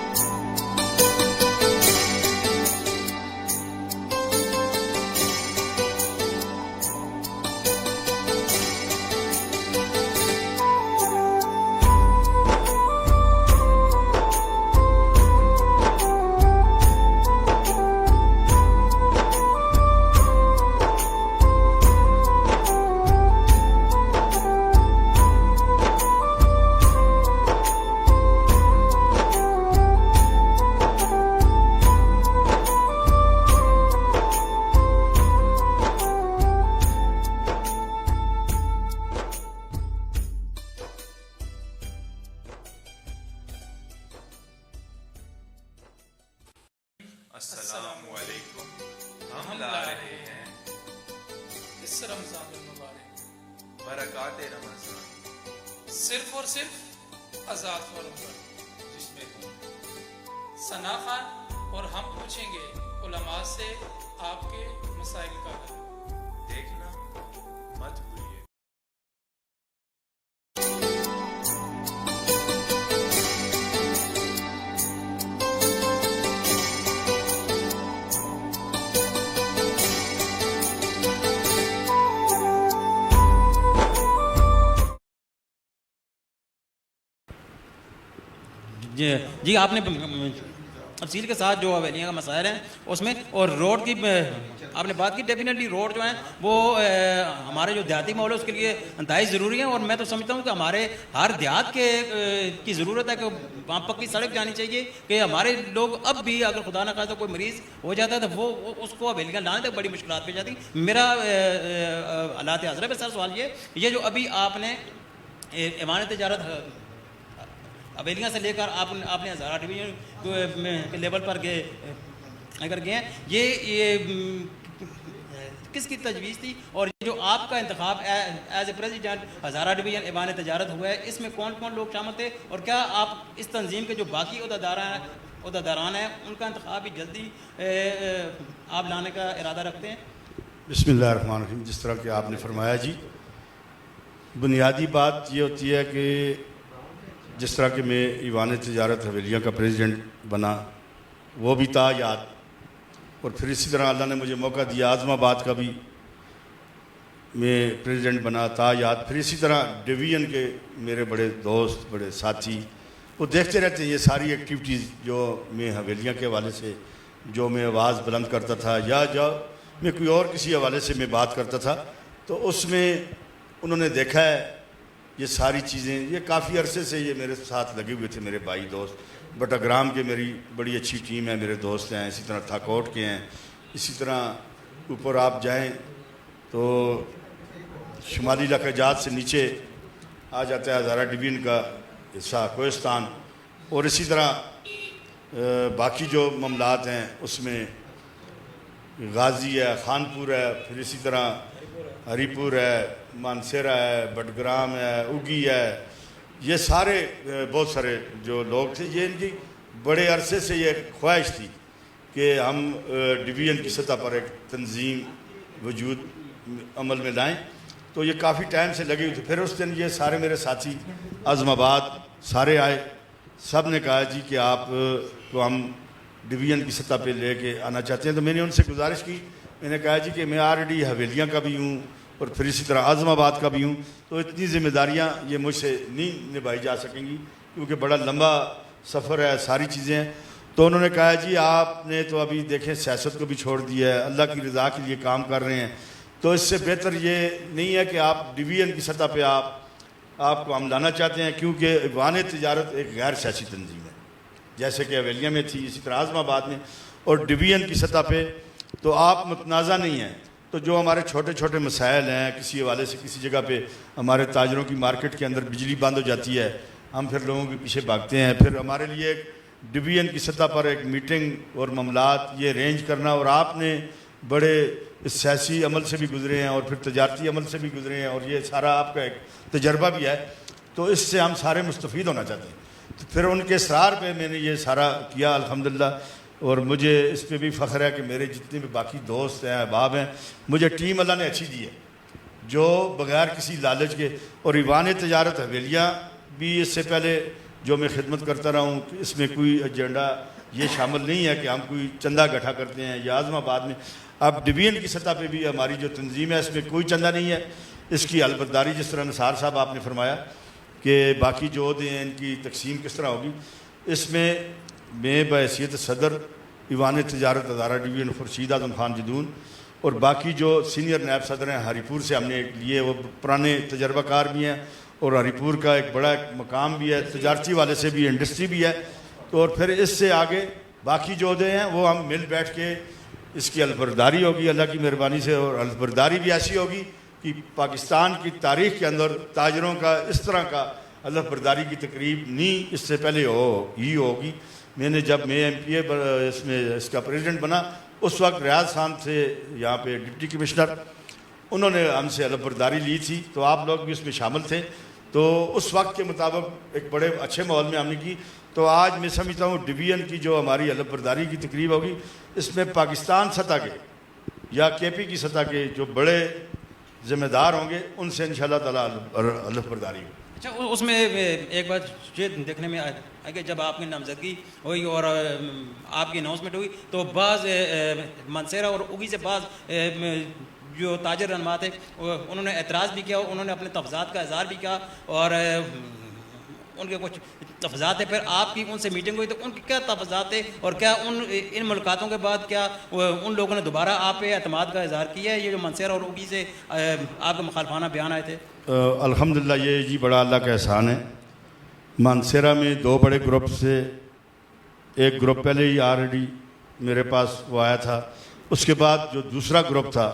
السلام علیکم. ہم لا رہے ہیں اس رمضان المبارک برکات رمضان، صرف اور صرف آزاد فورم پر، جس میں تم ثنا خان اور ہم پوچھیں گے علماء سے آپ کے مسائل کا حل. دیکھنا مت بھولیے. جی آپ نے تفصیل کے ساتھ جو حویلیاں کا مسائل ہیں اس میں، اور روڈ کی آپ نے بات کی، ڈیفینیٹلی روڈ جو ہیں وہ ہمارے جو دیہاتی ماحول ہے اس کے لیے انتہائی ضروری ہیں. اور میں تو سمجھتا ہوں کہ ہمارے ہر دیہات کی ضرورت ہے کہ وہاں پکی سڑک جانی چاہیے، کہ ہمارے لوگ اب بھی اگر خدا نہ خواستہ کوئی مریض ہو جاتا ہے تو وہ اس کو حویلیاں لانے تک بڑی مشکلات پیش آتی. میرا حالات حاضرہ پہ سر سوال یہ جو ابھی آپ نے ایوان تجارت حویلیاں سے لے کر آپ نے ہزارہ ڈویژن کے لیول پر اگر گئے ہیں، یہ کس کی تجویز تھی؟ اور یہ جو آپ کا انتخاب as a president Hazara division ایوان تجارت ہوا ہے، اس میں کون کون لوگ شامل تھے، اور کیا آپ اس تنظیم کے جو باقی عہدیداران ہیں ان کا انتخاب بھی جلدی آپ لانے کا ارادہ رکھتے ہیں؟ بسم اللہ الرحمن الرحیم. جس طرح کہ آپ نے فرمایا جی، بنیادی بات یہ ہوتی ہے کہ جس طرح کہ میں ایوان تجارت حویلیوں کا پریزیڈنٹ بنا، وہ بھی تا یاد، اور پھر اسی طرح اللہ نے مجھے موقع دیا اعظم آباد کا بھی میں پریزیڈنٹ بنا تا یاد. پھر اسی طرح ڈویژن کے میرے بڑے دوست، بڑے ساتھی، وہ دیکھتے رہتے ہیں یہ ساری ایکٹیویٹیز جو میں حویلیوں کے حوالے سے جو میں آواز بلند کرتا تھا، یا جو میں کوئی اور کسی حوالے سے میں بات کرتا تھا، تو اس میں انہوں نے دیکھا ہے یہ ساری چیزیں. یہ کافی عرصے سے یہ میرے ساتھ لگے ہوئے تھے میرے بھائی دوست. بٹاگرام کے میری بڑی اچھی ٹیم ہے، میرے دوست ہیں. اسی طرح تھاکوٹ کے ہیں. اسی طرح اوپر آپ جائیں تو شمالی علاقہ جات سے نیچے آ جاتا ہے ہزارہ ڈویژن کا حصہ کوہستان، اور اسی طرح باقی جو معاملات ہیں اس میں غازی ہے، خانپور ہے، پھر اسی طرح ہری پور ہے، مانسیرا ہے، بٹگرام ہے، اگی ہے، یہ سارے بہت سارے جو لوگ تھے، یہ ان کی بڑے عرصے سے یہ خواہش تھی کہ ہم ڈویژن کی سطح پر ایک تنظیم وجود عمل میں لائیں، تو یہ کافی ٹائم سے لگے ہوئے تھے۔ پھر اس دن یہ سارے میرے ساتھی عزم آباد سارے آئے، سب نے کہا جی کہ آپ کو ہم ڈویژن کی سطح پہ لے کے آنا چاہتے ہیں، تو میں نے ان سے گزارش کی، میں نے کہا جی کہ میں آلریڈی حویلیاں کا بھی ہوں اور پھر اسی طرح عزم آباد کا بھی ہوں، تو اتنی ذمہ داریاں یہ مجھ سے نہیں نبھائی جا سکیں گی کیونکہ بڑا لمبا سفر ہے، ساری چیزیں ہیں۔ تو انہوں نے کہا جی آپ نے تو ابھی دیکھیں سیاست کو بھی چھوڑ دیا ہے، اللہ کی رضا کے لیے کام کر رہے ہیں، تو اس سے بہتر یہ نہیں ہے کہ آپ ڈویژن کی سطح پہ آپ کو ہم لانا چاہتے ہیں، کیونکہ ایوان تجارت ایک غیر سیاسی تنظیم ہے، جیسے کہ حویلیہ میں تھی، اسی طرح عزم آباد میں، اور ڈویژن کی سطح پہ تو آپ متنازع نہیں ہیں۔ تو جو ہمارے چھوٹے چھوٹے مسائل ہیں، کسی حوالے سے کسی جگہ پہ ہمارے تاجروں کی مارکیٹ کے اندر بجلی بند ہو جاتی ہے، ہم پھر لوگوں کے پیچھے بھاگتے ہیں، پھر ہمارے لیے ایک ڈویژن کی سطح پر ایک میٹنگ اور معاملات یہ ارینج کرنا، اور آپ نے بڑے اس سیاسی عمل سے بھی گزرے ہیں اور پھر تجارتی عمل سے بھی گزرے ہیں، اور یہ سارا آپ کا ایک تجربہ بھی ہے، تو اس سے ہم سارے مستفید ہونا چاہتے ہیں۔ تو پھر ان کے اصرار پہ میں نے یہ سارا کیا الحمدللہ، اور مجھے اس پہ بھی فخر ہے کہ میرے جتنے بھی باقی دوست ہیں، احباب ہیں، مجھے ٹیم اللہ نے اچھی دی ہے جو بغیر کسی لالچ کے، اور ایوان تجارت حویلیاں بھی اس سے پہلے جو میں خدمت کرتا رہا ہوں، اس میں کوئی ایجنڈا یہ شامل نہیں ہے کہ ہم کوئی چندہ اکٹھا کرتے ہیں یا عزم آباد میں، اب ڈویژن کی سطح پہ بھی ہماری جو تنظیم ہے اس میں کوئی چندہ نہیں ہے، اس کی البرداری جس طرح نثار صاحب آپ نے فرمایا کہ باقی جو عہدے ہیں ان کی تقسیم کس طرح ہوگی، اس میں میں بحیثیت صدر ایوان تجارت ہزارہ ڈویژن خورشید اعظم خان جدون، اور باقی جو سینئر نائب صدر ہیں ہری پور سے ہم نے لیے، وہ پرانے تجربہ کار بھی ہیں، اور ہری پور کا ایک بڑا مقام بھی ہے، تجارتی والے سے بھی، انڈسٹری بھی ہے، تو اور پھر اس سے آگے باقی جو عہدے ہیں وہ ہم مل بیٹھ کے اس کی البرداری ہوگی اللہ کی مہربانی سے، اور البرداری بھی ایسی ہوگی کہ پاکستان کی تاریخ کے اندر تاجروں کا اس طرح کا البرداری کی تقریب نہیں اس سے پہلے ہوگی۔ میں نے جب میں MPA اس کا پریزیڈنٹ بنا، اس وقت ریاض خان تھے یہاں پہ ڈپٹی کمشنر، انہوں نے ہم سے البرداری لی تھی، تو آپ لوگ بھی اس میں شامل تھے، تو اس وقت کے مطابق ایک بڑے اچھے ماحول میں ہم نے کی۔ تو آج میں سمجھتا ہوں ڈویژن کی جو ہماری البرداری کی تقریب ہوگی، اس میں پاکستان سطح کے یا KP کی سطح کے جو بڑے ذمہ دار ہوں گے ان سے انشاءاللہ تعالیٰ البرداری ہوگی۔ اچھا، اس میں ایک بات یہ دیکھنے میں آئے کہ جب آپ کی نامزدگی ہوئی اور آپ کی اناؤنسمنٹ ہوئی، تو بعض مانسیرا اور اگی سے بعض جو تاجر رہنما تھے انہوں نے اعتراض بھی کیا، انہوں نے اپنے تفضیلات کا اظہار بھی کیا، اور ان کے کچھ تفضیلات ہیں۔ پھر آپ کی ان سے میٹنگ ہوئی تو ان کے کیا تفضیلات تھے، اور کیا ان ملاقاتوں کے بعد کیا ان لوگوں نے دوبارہ آپ پہ اعتماد کا اظہار کیا ہے، یہ جو مانسیرا اور اگی سے آپ کے مخالفانہ بیان آئے تھے؟ الحمدللہ یہ جی بڑا اللہ کا احسان ہے۔ مانسیرا میں 2 بڑے گروپ سے، ایک گروپ پہلے ہی آلریڈی میرے پاس وہ آیا تھا، اس کے بعد جو دوسرا گروپ تھا،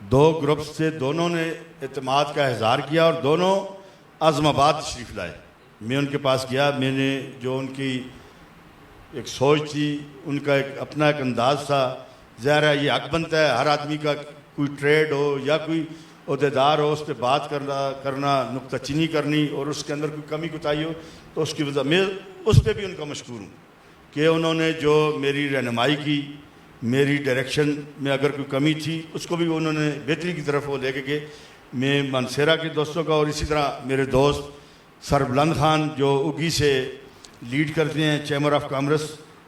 2 گروپ سے دونوں نے اعتماد کا اظہار کیا اور دونوں عزم آباد تشریف لائے۔ میں ان کے پاس گیا، میں نے جو ان کی ایک سوچ تھی، ان کا ایک اپنا ایک انداز تھا، ظاہر ہے یہ حق بنتا ہے ہر آدمی کا، کوئی ٹریڈ ہو یا کوئی عہدیدار ہو، اس پہ بات کرنا، نکتہ چینی کرنی، اور اس کے اندر کوئی کمی کوتاہی ہو تو اس کی وجہ میں اس پہ بھی ان کا مشکور ہوں کہ انہوں نے جو میری رہنمائی کی، میری ڈائریکشن میں اگر کوئی کمی تھی اس کو بھی انہوں نے بہتری کی طرف وہ لے کے گئے۔ میں مانسیرا کے دوستوں کا، اور اسی طرح میرے دوست سر بلند خان جو اگی سے لیڈ کرتے ہیں، چیمبر آف کامرس،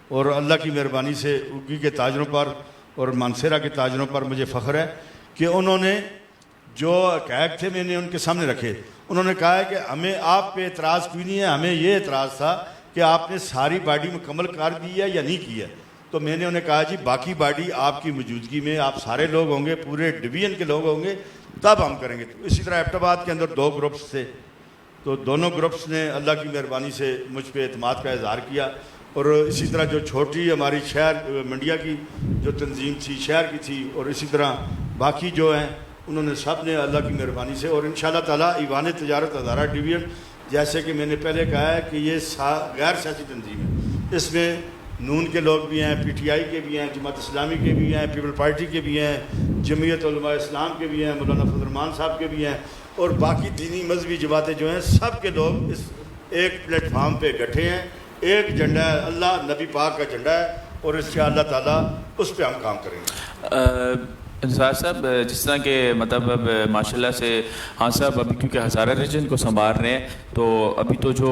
اور اللہ کی مہربانی سے اگی کے تاجروں پر اور مانسیرا کے تاجروں پر مجھے فخر ہے کہ انہوں نے جو حقائق تھے میں نے ان کے سامنے رکھے۔ انہوں نے کہا ہے کہ ہمیں آپ پہ اعتراض کوئی نہیں ہے، ہمیں یہ اعتراض تھا کہ آپ نے ساری باڈی مکمل کر دی ہے یا نہیں کی ہے۔ تو میں نے انہیں کہا جی باقی باڈی آپ کی موجودگی میں آپ سارے لوگ ہوں گے، پورے ڈویژن کے لوگ ہوں گے، تب ہم کریں گے۔ تو اسی طرح ایبٹ آباد کے اندر 2 گروپس تھے، تو دونوں گروپس نے اللہ کی مہربانی سے مجھ پہ اعتماد کا اظہار کیا، اور اسی طرح جو چھوٹی ہماری شہر منڈیا کی جو تنظیم تھی شہر کی تھی، اور اسی طرح باقی جو ہیں انہوں نے سب نے اللہ کی مہربانی سے، اور انشاءاللہ تعالیٰ ایوان تجارت ہزارہ ڈویژن جیسے کہ میں نے پہلے کہا ہے کہ یہ غیر سیاسی تنظیم ہے، اس میں نون کے لوگ بھی ہیں، پی ٹی آئی کے بھی ہیں، جماعت اسلامی کے بھی ہیں، پیپل پارٹی کے بھی ہیں، جمعیت علماء اسلام کے بھی ہیں، مولانا فضل الرحمان صاحب کے بھی ہیں، اور باقی دینی مذہبی جماعتیں جو ہیں سب کے لوگ اس ایک پلیٹ فارم پہ گٹھے ہیں. ایک جھنڈا ہے، اللہ نبی پاک کا جھنڈا ہے، اور اس سے اللہ تعالیٰ اس پہ ہم کام کریں گے. انصار صاحب جس طرح کہ مطلب اب ماشاءاللہ سے ہاں صاحب ابھی کیونکہ ہزارہ ریجن کو سنبھال رہے ہیں تو ابھی تو جو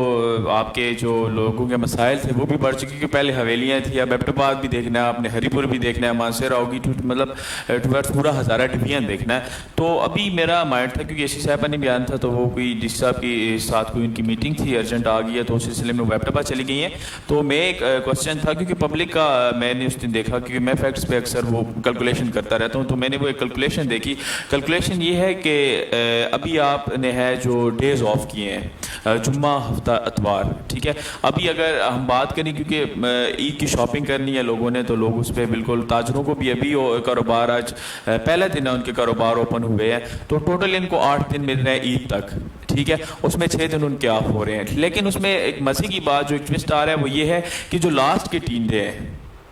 آپ کے جو لوگوں کے مسائل تھے وہ بھی بڑھ چکے، کیونکہ پہلے حویلیاں تھیں، اب ایبٹ آباد بھی دیکھنا ہے، آپ نے ہری پور بھی دیکھنا ہے، مانسہرہ ہوگی، مطلب ٹوورڈ پورا ہزارہ ڈویژن دیکھنا ہے. تو ابھی میرا مائنڈ تھا کیونکہ اے سی صاحبہ نے بیان تھا تو وہ کوئی ڈی سی صاحب کی ساتھ کوئی ان کی میٹنگ تھی، ارجنٹ آ گئی ہے تو اس سلسلے میں وہ ایبٹ آباد چلی گئی ہیں. تو میں ایک کوشچن تھا کیونکہ پبلک کا میں نے اس دن دیکھا، کیونکہ میں فیکٹس پہ اکثر وہ کیلکولیشن کرتا رہتا ہوں، تو میں نے وہ ایک کیلکولیشن دیکھی. کیلکولیشن یہ ہے کہ ابھی آپ نے ہے جو ڈیز آف کیے ہیں، جمعہ، ہفتہ، اتوار، ٹھیک ہے. ابھی اگر ہم بات کریں کیونکہ عید کی شاپنگ کرنی ہے لوگوں نے تو لوگ اس پہ بالکل، تاجروں کو بھی ابھی کاروبار آج پہلا دن ہے ان کے کاروبار اوپن ہوئے ہیں، تو ٹوٹل ان کو 8 دن مل رہے ہیں عید تک، ٹھیک ہے. اس میں 6 دن ان کے آف ہو رہے ہیں. لیکن اس میں ایک مزے کی بات جو ایک ٹوسٹ آ رہا ہے وہ یہ ہے کہ جو لاسٹ کے 3 ڈے ہیں،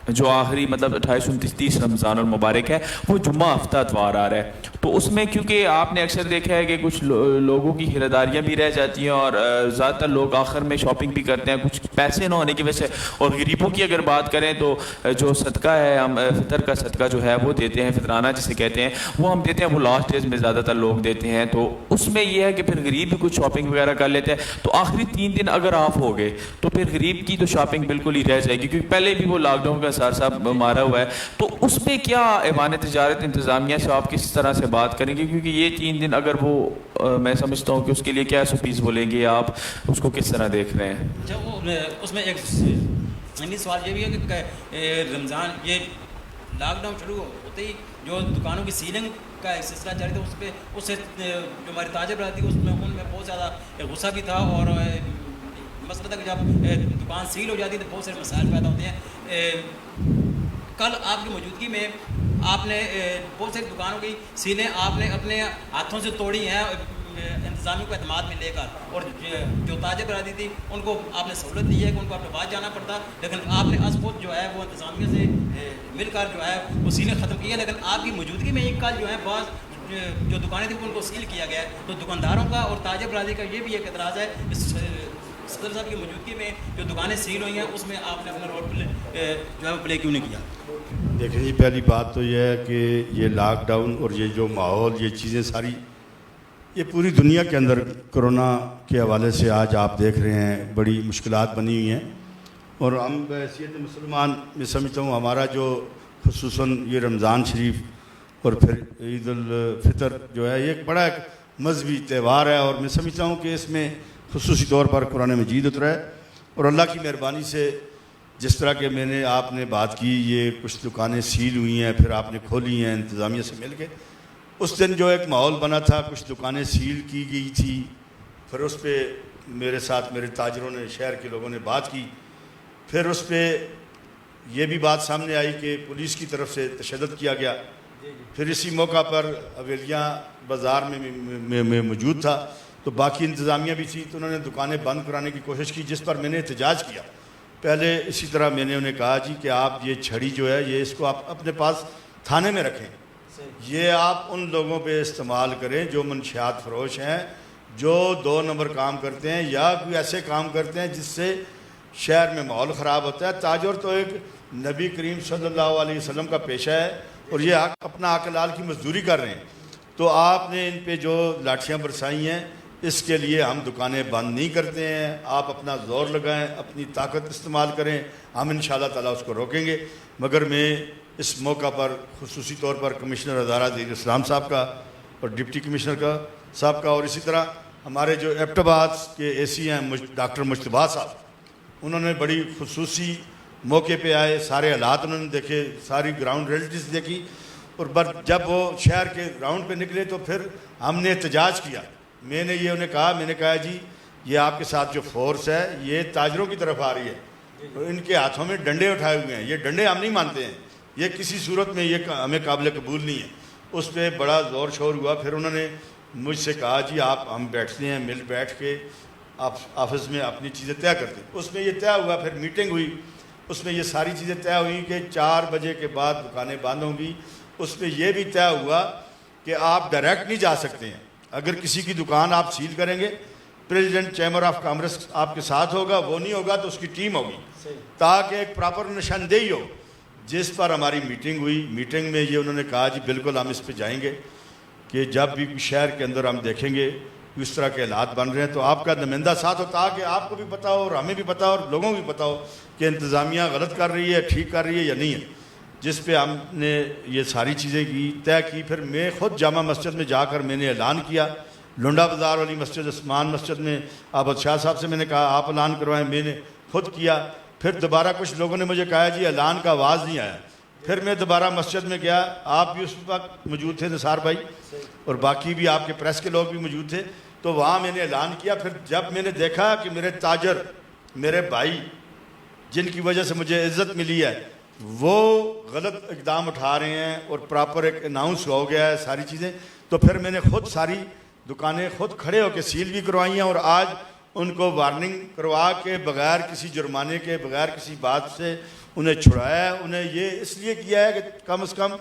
جو آخری مطلب 28 29 30 رمضان المبارک ہے، وہ جمعہ، ہفتہ، اتوار آ رہا ہے. تو اس میں کیونکہ آپ نے اکثر دیکھا ہے کہ کچھ لوگوں کی خریداریاں بھی رہ جاتی ہیں اور زیادہ تر لوگ آخر میں شاپنگ بھی کرتے ہیں کچھ پیسے نہ ہونے کی وجہ سے. اور غریبوں کی اگر بات کریں تو جو صدقہ ہے، ہم فطر کا صدقہ جو ہے وہ دیتے ہیں، فطرانہ جسے کہتے ہیں، وہ ہم دیتے ہیں، وہ لاسٹ ڈیز میں زیادہ تر لوگ دیتے ہیں. تو اس میں یہ ہے کہ پھر غریب بھی کچھ شاپنگ وغیرہ کر لیتے ہیں. تو آخری 3 دن اگر آف ہو گئے تو پھر غریب کی تو شاپنگ بالکل ہی رہ جائے گی، کیونکہ پہلے بھی وہ لاک ڈاؤن کا انصار صاحب مارا ہوا ہے. تو اس میں کیا ایوان تجارت انتظامیہ سے آپ کس طرح سے بات کریں گے، کیونکہ یہ 3 دن اگر وہ میں سمجھتا ہوں کہ اس کے لیے کیا سپیز بولیں گے، آپ اس کو کس طرح دیکھ رہے ہیں؟ اچھا، وہ اس میں ایک سوال یہ بھی ہے کہ رمضان یہ لاک ڈاؤن شروع ہوتے ہی جو دکانوں کی سیلنگ کا ایک سلسلہ جاری تھا، اس پہ اس سے جو ہماری تاجر برادری تھی ان میں بہت زیادہ غصہ بھی تھا، اور مسئلہ تھا کہ جب دکان سیل ہو جاتی ہے تو بہت سارے مسائل پیدا ہوتے ہیں. کل آپ کی موجودگی میں آپ نے بہت ساری دکانوں کی سیلیں آپ نے اپنے ہاتھوں سے توڑی ہیں انتظامیہ کو اعتماد میں لے کر، اور جو تاجر برادری تھی ان کو آپ نے سہولت دی ہے کہ ان کو اپنے پاس جانا پڑتا، لیکن آپ نے از خود جو ہے وہ انتظامیہ سے مل کر جو ہے وہ سیلیں ختم کی ہیں. لیکن آپ کی موجودگی میں ایک کل جو ہے بعض جو دکانیں تھیں ان کو سیل کیا گیا ہے. تو دکانداروں کا اور تاجر برادری کا یہ بھی ایک اعتراض ہے اس صدر صاحب کی موجودگی میں جو دکانیں سیل ہوئی ہیں اس میں آپ نے اپنا رول جو ہے وہ پلے کیوں نہیں کیا؟ دیکھیں جی، پہلی بات تو یہ ہے کہ یہ لاک ڈاؤن اور یہ جو ماحول، یہ چیزیں ساری، یہ پوری دنیا کے اندر کرونا کے حوالے سے آج آپ دیکھ رہے ہیں بڑی مشکلات بنی ہوئی ہیں. اور ہم بحیثیت مسلمان میں سمجھتا ہوں ہمارا جو خصوصاً یہ رمضان شریف اور پھر عید الفطر جو ہے یہ ایک بڑا ایک مذہبی تہوار ہے، اور میں سمجھتا ہوں کہ اس میں خصوصی طور پر قرآن مجید اترا ہے. اور اللہ کی مہربانی سے جس طرح کہ میں نے آپ نے بات کی، یہ کچھ دکانیں سیل ہوئی ہیں پھر آپ نے کھولی ہیں انتظامیہ سے مل کے. اس دن جو ایک ماحول بنا تھا، کچھ دکانیں سیل کی گئی تھی، پھر اس پہ میرے ساتھ میرے تاجروں نے، شہر کے لوگوں نے بات کی. پھر اس پہ یہ بھی بات سامنے آئی کہ پولیس کی طرف سے تشدد کیا گیا. پھر اسی موقع پر حویلیاں بازار میں موجود تھا تو باقی انتظامیہ بھی تھی، تو انہوں نے دکانیں بند کرانے کی کوشش کی، جس پر میں نے احتجاج کیا. پہلے اسی طرح میں نے انہیں کہا جی کہ آپ یہ چھڑی جو ہے یہ اس کو آپ اپنے پاس تھانے میں رکھیں، یہ آپ ان لوگوں پہ استعمال کریں جو منشیات فروش ہیں، جو 2 نمبر کام کرتے ہیں یا کوئی ایسے کام کرتے ہیں جس سے شہر میں ماحول خراب ہوتا ہے. تاجر تو ایک نبی کریم صلی اللہ علیہ وسلم کا پیشہ ہے اور یہ اپنا حق حلال کی مزدوری کر رہے ہیں. تو آپ نے ان پہ جو لاٹھیاں برسائی ہیں اس کے لیے ہم دکانیں بند نہیں کرتے ہیں. آپ اپنا زور لگائیں، اپنی طاقت استعمال کریں، ہم انشاءاللہ تعالیٰ اس کو روکیں گے. مگر میں اس موقع پر خصوصی طور پر کمشنر ادارہ دین اسلام صاحب کا اور ڈپٹی کمشنر صاحب کا، اور اسی طرح ہمارے جو ایبٹ آباد کے اے سی ہیں ڈاکٹر مجتبیٰ صاحب، انہوں نے بڑی خصوصی موقع پہ آئے، سارے حالات انہوں نے دیکھے، ساری گراؤنڈ ریئلٹیز دیکھی. اور جب وہ شہر کے گراؤنڈ پہ نکلے تو پھر ہم نے احتجاج کیا. میں نے یہ انہیں کہا، میں نے کہا جی یہ آپ کے ساتھ جو فورس ہے یہ تاجروں کی طرف آ رہی ہے، ان کے ہاتھوں میں ڈنڈے اٹھائے ہوئے ہیں، یہ ڈنڈے ہم نہیں مانتے ہیں، یہ کسی صورت میں یہ ہمیں قابل قبول نہیں ہے. اس پہ بڑا زور شور ہوا. پھر انہوں نے مجھ سے کہا جی آپ ہم بیٹھتے ہیں مل بیٹھ کے آپ آفس میں اپنی چیزیں طے کرتے ہیں. اس میں یہ طے ہوا, پھر میٹنگ ہوئی, اس میں یہ ساری چیزیں طے ہوئی کہ 4 بجے کے بعد دکانیں بند ہوں گی. اس میں یہ بھی طے ہوا کہ آپ ڈائریکٹ نہیں جا سکتے ہیں. اگر کسی کی دکان آپ سیل کریں گے, پریزیڈنٹ چیمبر آف کامرس آپ کے ساتھ ہوگا, وہ نہیں ہوگا تو اس کی ٹیم ہوگی, تاکہ ایک پراپر نشاندہی ہو. جس پر ہماری میٹنگ ہوئی, میٹنگ میں یہ انہوں نے کہا جی بالکل ہم اس پہ جائیں گے کہ جب بھی شہر کے اندر ہم دیکھیں گے اس طرح کے حالات بن رہے ہیں تو آپ کا نمائندہ ساتھ ہو, تاکہ آپ کو بھی پتہ ہو اور ہمیں بھی پتہ ہو اور لوگوں کو بھی پتہ ہو کہ انتظامیہ غلط کر رہی ہے, ٹھیک کر رہی ہے یا نہیں ہے. جس پہ ہم نے یہ ساری چیزیں کی طے کی. پھر میں خود جامع مسجد میں جا کر میں نے اعلان کیا, لنڈا بازار والی مسجد, عثمان مسجد میں عابد شاہ صاحب سے میں نے کہا آپ اعلان کروائیں, میں نے خود کیا. پھر دوبارہ کچھ لوگوں نے مجھے کہا جی اعلان کا آواز نہیں آیا. پھر میں دوبارہ مسجد میں گیا, آپ بھی اس وقت موجود تھے نثار بھائی, اور باقی بھی آپ کے پریس کے لوگ بھی موجود تھے, تو وہاں میں نے اعلان کیا. پھر جب میں نے دیکھا کہ میرے تاجر, میرے بھائی جن کی وجہ سے مجھے عزت ملی ہے, وہ غلط اقدام اٹھا رہے ہیں اور پراپر ایک اناؤنس ہو گیا ہے ساری چیزیں, تو پھر میں نے خود ساری دکانیں خود کھڑے ہو کے سیل بھی کروائی ہیں, اور آج ان کو وارننگ کروا کے بغیر کسی جرمانے کے, بغیر کسی بات سے انہیں چھڑایا ہے. انہیں یہ اس لیے کیا ہے کہ کم از کم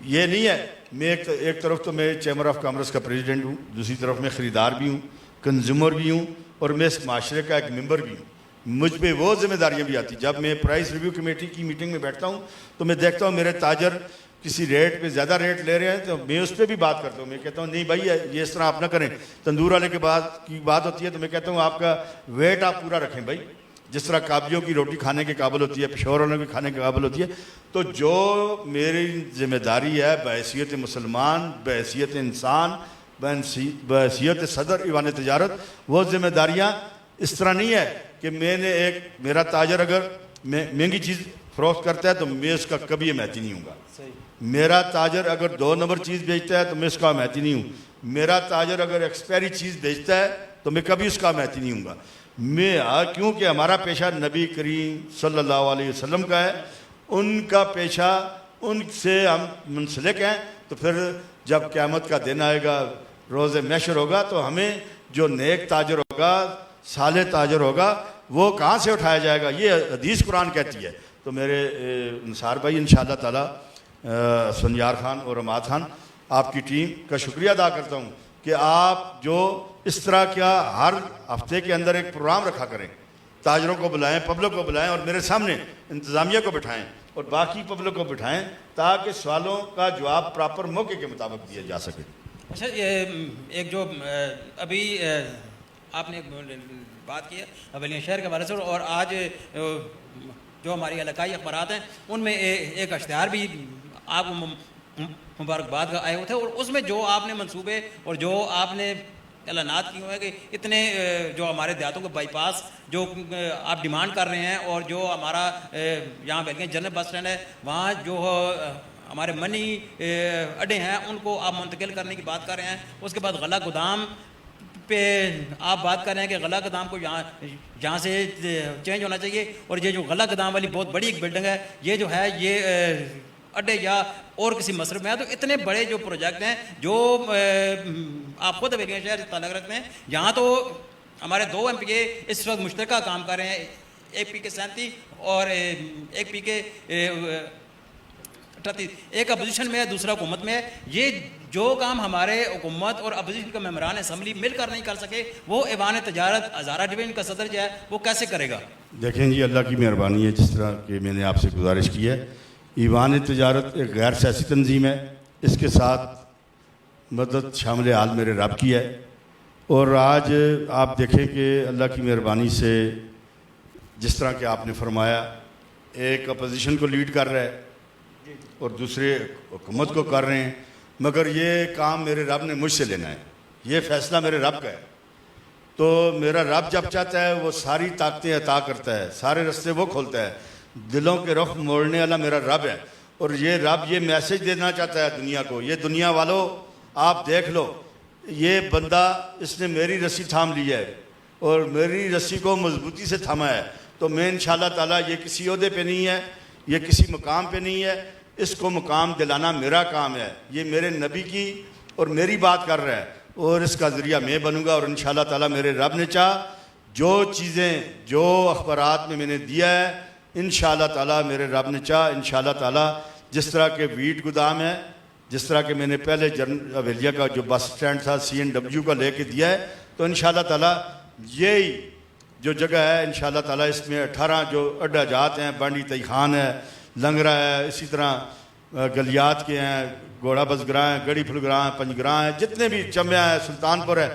یہ نہیں ہے, میں ایک طرف تو میں چیمبر آف کامرس کا پریزیڈنٹ ہوں, دوسری طرف میں خریدار بھی ہوں, کنزیومر بھی ہوں, اور میں اس معاشرے کا ایک ممبر بھی ہوں. مجھ پہ وہ ذمہ داریاں بھی آتی. جب میں پرائس ریویو کمیٹی کی میٹنگ میں بیٹھتا ہوں تو میں دیکھتا ہوں میرے تاجر کسی ریٹ پہ زیادہ ریٹ لے رہے ہیں, تو میں اس پہ بھی بات کرتا ہوں. میں کہتا ہوں نہیں بھائی یہ اس طرح آپ نہ کریں. تندور والے کے بعد کی بات ہوتی ہے تو میں کہتا ہوں آپ کا ویٹ آپ پورا رکھیں بھائی, جس طرح کابلیوں کی روٹی کھانے کے قابل ہوتی ہے, پشاور والوں کی کھانے کے قابل ہوتی ہے. تو جو میری ذمہ داری ہے بحیثیت مسلمان, بحیثیت انسان, بحیثیت صدر ایوان تجارت, وہ ذمہ داریاں اس طرح نہیں ہے کہ میں نے میرا تاجر اگر مہنگی چیز فروخت کرتا ہے تو میں اس کا کبھی حمایتی نہیں ہوں گا. میرا تاجر اگر 2 نمبر چیز بیچتا ہے تو میں اس کا حمایتی نہیں ہوں. میرا تاجر اگر ایکسپائری چیز بیچتا ہے تو میں کبھی اس کا حمایتی نہیں ہوں گا. میں کیونکہ ہمارا پیشہ نبی کریم صلی اللہ علیہ وسلم کا ہے, ان کا پیشہ, ان سے ہم منسلک ہیں. تو پھر جب قیامت کا دن آئے گا, روز محشر ہوگا, تو ہمیں جو نیک تاجر ہوگا, صالح تاجر ہوگا, وہ کہاں سے اٹھایا جائے گا؟ یہ حدیث قرآن کہتی ہے. تو میرے نثار بھائی انشاءاللہ تعالی, سنیار خان اور عماد خان, آپ کی ٹیم کا شکریہ ادا کرتا ہوں کہ آپ جو اس طرح کیا ہر ہفتے کے اندر ایک پروگرام رکھا کریں, تاجروں کو بلائیں, پبلک کو بلائیں, اور میرے سامنے انتظامیہ کو بٹھائیں اور باقی پبلک کو بٹھائیں, تاکہ سوالوں کا جواب پراپر موقع کے مطابق دیا جا سکے. اچھا, یہ ایک جو ابھی آپ نے بات کی ہے اولیاء شہر کے حوالے سے, اور آج جو ہماری علاقائی اخبارات ہیں ان میں ایک اشتہار بھی آپ مبارکباد کا آئے ہوئے تھے, اور اس میں جو آپ نے منصوبے اور جو آپ نے اعلانات کیے ہوئے ہیں کہ اتنے جو ہمارے دیہاتوں کے بائی پاس جو آپ ڈیمانڈ کر رہے ہیں, اور جو ہمارا یہاں بیلگیں جنرل بس اسٹینڈ ہے وہاں جو ہمارے منی اڈے ہیں ان کو آپ منتقل کرنے کی بات کر رہے ہیں. اس کے بعد غلہ گودام پہ آپ بات کر رہے ہیں کہ غلہ گودام کو یہاں سے چینج ہونا چاہیے, اور یہ جو غلہ گودام والی بہت بڑی ایک بلڈنگ ہے, یہ جو ہے یہ اڈے یا اور کسی مصرف میں ہے. تو اتنے بڑے جو پروجیکٹ ہیں جو آپ خود اولیاء شہر سے تعلق رکھتے ہیں, یہاں تو ہمارے 2 ایم پی کے اس وقت مشترکہ کام کر رہے ہیں, ایک پی کے 37 اور ایک پی کے 38, ایک اپوزیشن میں ہے دوسرا حکومت میں ہے. یہ جو کام ہمارے حکومت اور اپوزیشن کا ممبران اسمبلی مل کر نہیں کر سکے, وہ ایوان تجارت ہزارہ ڈویژن کا صدر جو ہے وہ کیسے کرے گا؟ دیکھیں جی, اللہ کی مہربانی ہے, جس طرح کہ میں نے آپ سے گزارش کی ہے, ایوان تجارت ایک غیر سیاسی تنظیم ہے, اس کے ساتھ مدد شامل حال میرے رب کی ہے. اور آج آپ دیکھیں کہ اللہ کی مہربانی سے جس طرح کہ آپ نے فرمایا, ایک اپوزیشن کو لیڈ کر رہا ہے اور دوسرے حکومت کو کر رہے ہیں, مگر یہ کام میرے رب نے مجھ سے لینا ہے, یہ فیصلہ میرے رب کا ہے. تو میرا رب جب چاہتا ہے وہ ساری طاقتیں عطا کرتا ہے, سارے رستے وہ کھولتا ہے, دلوں کے رخ موڑنے والا میرا رب ہے. اور یہ رب یہ میسج دینا چاہتا ہے دنیا کو, یہ دنیا والوں آپ دیکھ لو, یہ بندہ اس نے میری رسی تھام لی ہے اور میری رسی کو مضبوطی سے تھاما ہے. تو میں انشاءاللہ تعالیٰ, یہ کسی عہدے پہ نہیں ہے, یہ کسی مقام پہ نہیں ہے, اس کو مقام دلانا میرا کام ہے. یہ میرے نبی کی اور میری بات کر رہا ہے اور اس کا ذریعہ میں بنوں گا. اور انشاءاللہ تعالیٰ میرے رب نے چاہ جو چیزیں جو اخبارات میں نے دیا ہے انشاءاللہ تعالیٰ میرے رب نے چاہ انشاءاللہ تعالیٰ جس طرح کے ویٹ گودام ہے, جس طرح کہ میں نے پہلے حویلیہ کا جو بس سٹینڈ تھا CNW کا لے کے دیا ہے, تو انشاءاللہ تعالیٰ یہی جو جگہ ہے انشاءاللہ تعالیٰ اس میں 18 جو اڈا جات ہیں, بانڈی تئی خان ہے, لنگرا ہے, اسی طرح گلیات کے ہیں, گھوڑا بزگراں ہیں, گڑی پھلگراں ہیں, پنجگراں ہیں, جتنے بھی چمیا ہے, سلطان پور ہے,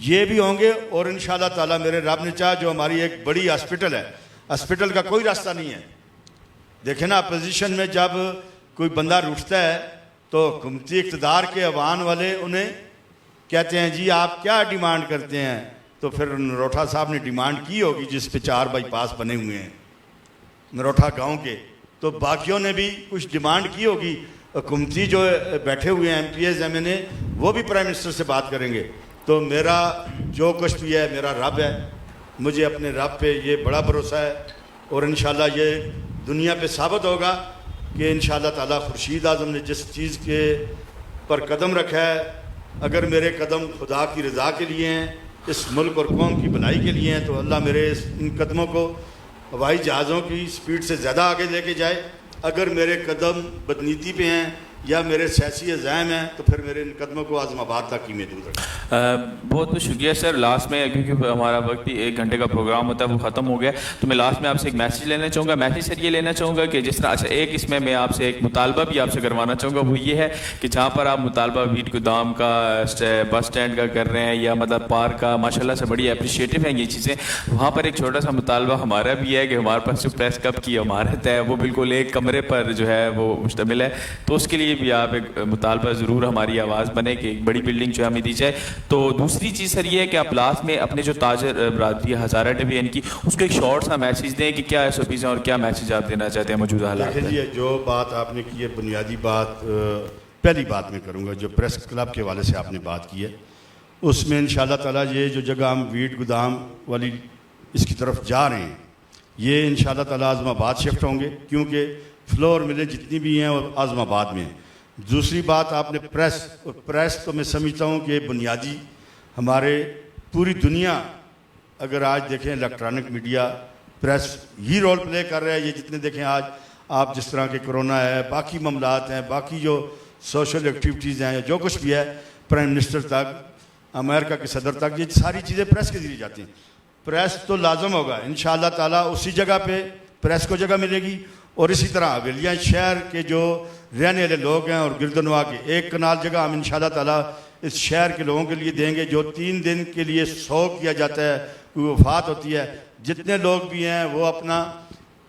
یہ بھی ہوں گے. اور انشاءاللہ تعالیٰ میرے رب نے چاہ جو ہماری ایک بڑی ہاسپٹل ہے, ہاسپٹل کا کوئی راستہ نہیں ہے. دیکھیں نا اپوزیشن میں جب کوئی بندہ روٹھتا ہے تو حکومتی اقتدار کے عوام والے انہیں کہتے ہیں جی آپ کیا ڈیمانڈ کرتے ہیں, تو پھر نروٹا صاحب نے ڈیمانڈ کی ہوگی جس پہ 4 بائی پاس بنے ہوئے ہیں نروٹا گاؤں کے, تو باقیوں نے بھی کچھ ڈیمانڈ کی ہوگی. حکومتی جو بیٹھے ہوئے ہیں MPs MNA وہ بھی پرائم منسٹر سے بات کریں گے. تو میرا جو کچھ بھی ہے میرا رب ہے, مجھے اپنے رب پہ یہ بڑا بھروسہ ہے اور انشاءاللہ یہ دنیا پہ ثابت ہوگا کہ انشاءاللہ تعالیٰ خورشید اعظم نے جس چیز کے پر قدم رکھا ہے, اگر میرے قدم خدا کی رضا کے لیے ہیں, اس ملک اور قوم کی بھلائی کے لیے ہیں, تو اللہ میرے ان قدموں کو ہوائی جہازوں کی سپیڈ سے زیادہ آگے لے کے جائے. اگر میرے قدم بدنیتی پہ ہیں یا میرے سیاسی عزائم ہیں تو پھر میرے ان قدموں کو اعظم آباد تک کی محدود رکھیں. بہت بہت شکریہ سر. لاسٹ میں کیونکہ ہمارا وقت بھی 1 گھنٹے کا پروگرام ہوتا ہے وہ ختم ہو گیا, تو میں لاسٹ میں آپ سے ایک میسیج لینا چاہوں گا. میسیج سر یہ لینا چاہوں گا کہ جس طرح اچھا ایک اس میں آپ سے ایک مطالبہ بھی آپ سے کروانا چاہوں گا, وہ یہ ہے کہ جہاں پر آپ مطالبہ ویٹ گودام کا بس اسٹینڈ کا کر رہے ہیں یا مطلب پارک کا, ماشاءاللہ سے بڑی اپریشیٹو ہیں یہ چیزیں. وہاں پر ایک چھوٹا سا مطالبہ ہمارا بھی ہے کہ ہمارے پاس جو پریس کلب کی عمارت ہے وہ بالکل ایک کمرے پر جو ہے وہ مشتمل ہے, تو اس کے لیے بھی آپ ایک مطالبہ ضرور ہماری آواز بنے کہ ایک بڑی بلڈنگ جو ہمیں دی جائے. تو دوسری چیز سر یہ ہے کہ آپ لاسٹ میں اپنے جو تاجر برادری ہزارہ ڈویژن کی اس کو ایک شارٹ سا میسیج دیں کہ کیا SOPs ہیں اور کیا میسیج آپ دینا چاہتے ہیں موجودہ حالات میں. دیکھیں جی جو بات آپ نے کی ہے بنیادی بات پہلی بات میں کروں گا, جو پریس کلب کے حوالے سے آپ نے بات کی ہے اس میں انشاءاللہ تعالیٰ یہ جو جگہ ہم ویٹ گودام والی اس کی طرف جا رہے ہیں یہ انشاءاللہ تعالیٰ اعظم آباد شفٹ ہوں گے, کیونکہ فلور ملیں جتنی بھی ہیں وہ اعظم آباد میں ہیں. دوسری بات آپ نے پریس تو میں سمجھتا ہوں کہ بنیادی ہمارے پوری دنیا اگر آج دیکھیں الیکٹرانک میڈیا پریس ہی رول پلے کر رہا ہے. یہ جتنے دیکھیں آج آپ جس طرح کے کرونا ہے, باقی معاملات ہیں, باقی جو سوشل ایکٹیویٹیز ہیں, جو کچھ بھی ہے پرائم منسٹر تک, امریکہ کے صدر تک, یہ ساری چیزیں پریس کے ذریعے جاتی ہیں. پریس تو لازم ہوگا انشاءاللہ تعالیٰ, اسی جگہ پہ پریس کو جگہ ملے گی. اور اسی طرح حویلیاں شہر کے جو رہنے والے لوگ ہیں اور گردنوا کے 1 کنال جگہ ہم انشاءاللہ تعالیٰ اس شہر کے لوگوں کے لیے دیں گے. جو 3 دن کے لیے سوگ کیا جاتا ہے, کوئی وفات ہوتی ہے, جتنے لوگ بھی ہیں وہ اپنا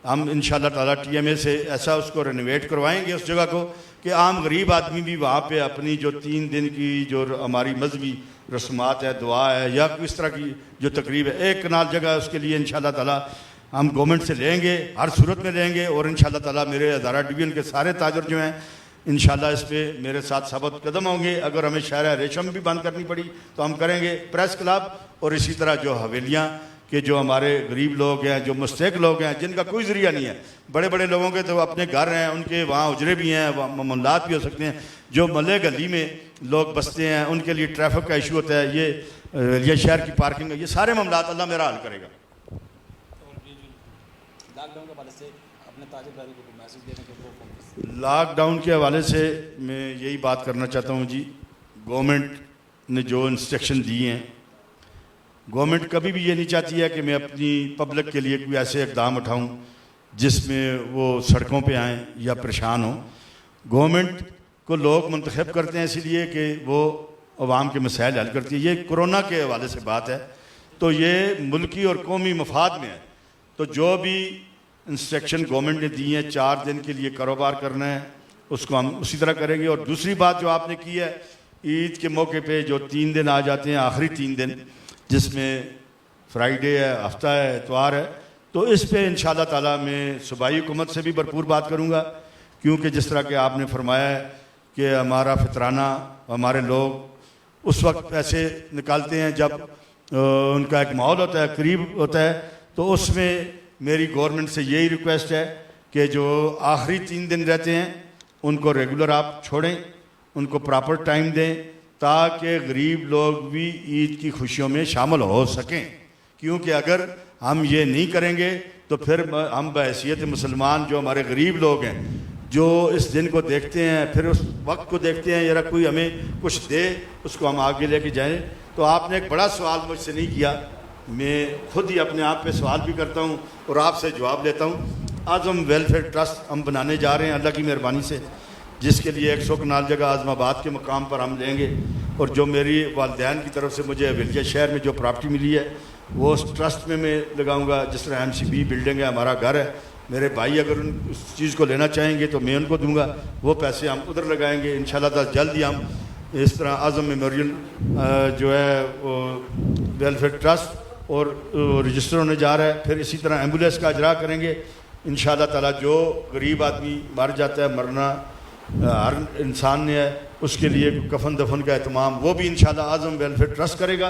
ہم انشاءاللہ تعالیٰ TMA سے ایسا اس کو رینویٹ کروائیں گے اس جگہ کو کہ عام غریب آدمی بھی وہاں پہ اپنی جو 3 دن کی جو ہماری مذہبی رسومات ہے, دعا ہے یا کوئی اس طرح کی جو تقریب ہے 1 کنال جگہ اس کے لیے انشاءاللہ تعالیٰ ہم گورنمنٹ سے لیں گے, ہر صورت میں لیں گے. اور انشاءاللہ تعالیٰ میرے ہزارہ ڈویژن کے سارے تاجر جو ہیں انشاءاللہ اس پہ میرے ساتھ ثابت قدم ہوں گے. اگر ہمیں شہر ریشم بھی بند کرنی پڑی تو ہم کریں گے. پریس کلب اور اسی طرح جو حویلیاں کہ جو ہمارے غریب لوگ ہیں, جو مستحق لوگ ہیں, جن کا کوئی ذریعہ نہیں ہے, بڑے بڑے لوگوں کے تو اپنے گھر ہیں, ان کے وہاں اجرے بھی ہیں, معاملات بھی ہو سکتے ہیں, جو ملے گلی میں لوگ بستے ہیں ان کے لیے ٹریفک کا ایشو ہوتا ہے, یہ شہر کی پارکنگ ہے, یہ سارے معاملات اللہ میرا حل کرے گا. لاک ڈاؤن کے حوالے سے میں یہی بات کرنا چاہتا ہوں جی, گورنمنٹ نے جو انسٹرکشن دی ہیں, گورنمنٹ کبھی بھی یہ نہیں چاہتی ہے کہ میں اپنی پبلک کے لیے کوئی ایسے اقدام اٹھاؤں جس میں وہ سڑکوں پہ آئیں یا پریشان ہوں. گورنمنٹ کو لوگ منتخب کرتے ہیں اسی لیے کہ وہ عوام کے مسائل حل کرتی ہے. یہ کرونا کے حوالے سے بات ہے تو یہ ملکی اور قومی مفاد میں ہے, تو جو بھی انسٹرکشن گورنمنٹ نے دی ہیں 4 دن کے لیے کاروبار کرنا ہے اس کو ہم اسی طرح کریں گے. اور دوسری بات جو آپ نے کی ہے عید کے موقع پہ جو 3 دن آ جاتے ہیں, آخری 3 دن جس میں فرائیڈے ہے, ہفتہ ہے, اتوار ہے, تو اس پہ انشاءاللہ تعالیٰ میں صوبائی حکومت سے بھی بھرپور بات کروں گا, کیونکہ جس طرح کہ آپ نے فرمایا ہے کہ ہمارا فطرانہ ہمارے لوگ اس وقت پیسے نکالتے ہیں جب ان کا ایک ماحول ہوتا ہے, قریب ہوتا ہے, تو اس میں میری گورنمنٹ سے یہی ریکویسٹ ہے کہ جو آخری 3 دن رہتے ہیں ان کو ریگولر آپ چھوڑیں, ان کو پراپر ٹائم دیں تاکہ غریب لوگ بھی عید کی خوشیوں میں شامل ہو سکیں. کیونکہ اگر ہم یہ نہیں کریں گے تو پھر ہم بحیثیت مسلمان جو ہمارے غریب لوگ ہیں, جو اس دن کو دیکھتے ہیں, پھر اس وقت کو دیکھتے ہیں ذرا کوئی ہمیں کچھ دے, اس کو ہم آگے لے کے جائیں. تو آپ نے ایک بڑا سوال مجھ سے نہیں کیا, میں خود ہی اپنے آپ پہ سوال بھی کرتا ہوں اور آپ سے جواب لیتا ہوں. اعظم ویلفیئر ٹرسٹ ہم بنانے جا رہے ہیں اللہ کی مہربانی سے, جس کے لیے 100 کنال جگہ اعظم آباد کے مقام پر ہم لیں گے. اور جو میری والدین کی طرف سے مجھے ولیا شہر میں جو پراپرٹی ملی ہے وہ اس ٹرسٹ میں لگاؤں گا. جس طرح MCB بلڈنگ ہے, ہمارا گھر ہے, میرے بھائی اگر اس چیز کو لینا چاہیں گے تو میں ان کو دوں گا, وہ پیسے ہم ادھر لگائیں گے انشاءاللہ تعالی. جلد ہی ہم اس طرح اعظم میموریل جو ہے ویلفیئر ٹرسٹ اور رجسٹر ہونے جا رہا ہے. پھر اسی طرح ایمبولینس کا اجرا کریں گے انشاءاللہ تعالی. جو غریب آدمی مر جاتا ہے, مرنا ہر انسان نے ہے, اس کے لیے کفن دفن کا اہتمام وہ بھی انشاءاللہ اعظم ویلفیئر ٹرسٹ کرے گا,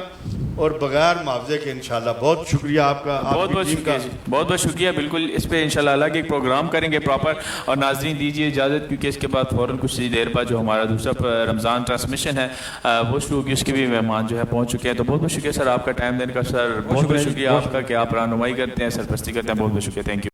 اور بغیر معاوضے کے انشاءاللہ. بہت شکریہ آپ کا, بہت بہت شکریہ جی, بہت بہت شکریہ. بالکل اس پہ انشاءاللہ الگ ایک پروگرام کریں گے پراپر. اور ناظرین دیجیے اجازت, کیونکہ اس کے بعد فوراً کچھ دیر بعد جو ہمارا دوسرا رمضان ٹرانسمیشن ہے وہ شروع ہوگی, اس کے بھی مہمان جو ہے پہنچ چکے ہیں. تو بہت بہت شکریہ سر آپ کا ٹائم دینے کا. سر بہت بہت شکریہ آپ کا کہ آپ رہنمائی کرتے ہیں, سرپرستی کرتے ہیں. بہت بہت شکریہ, تھینک یو.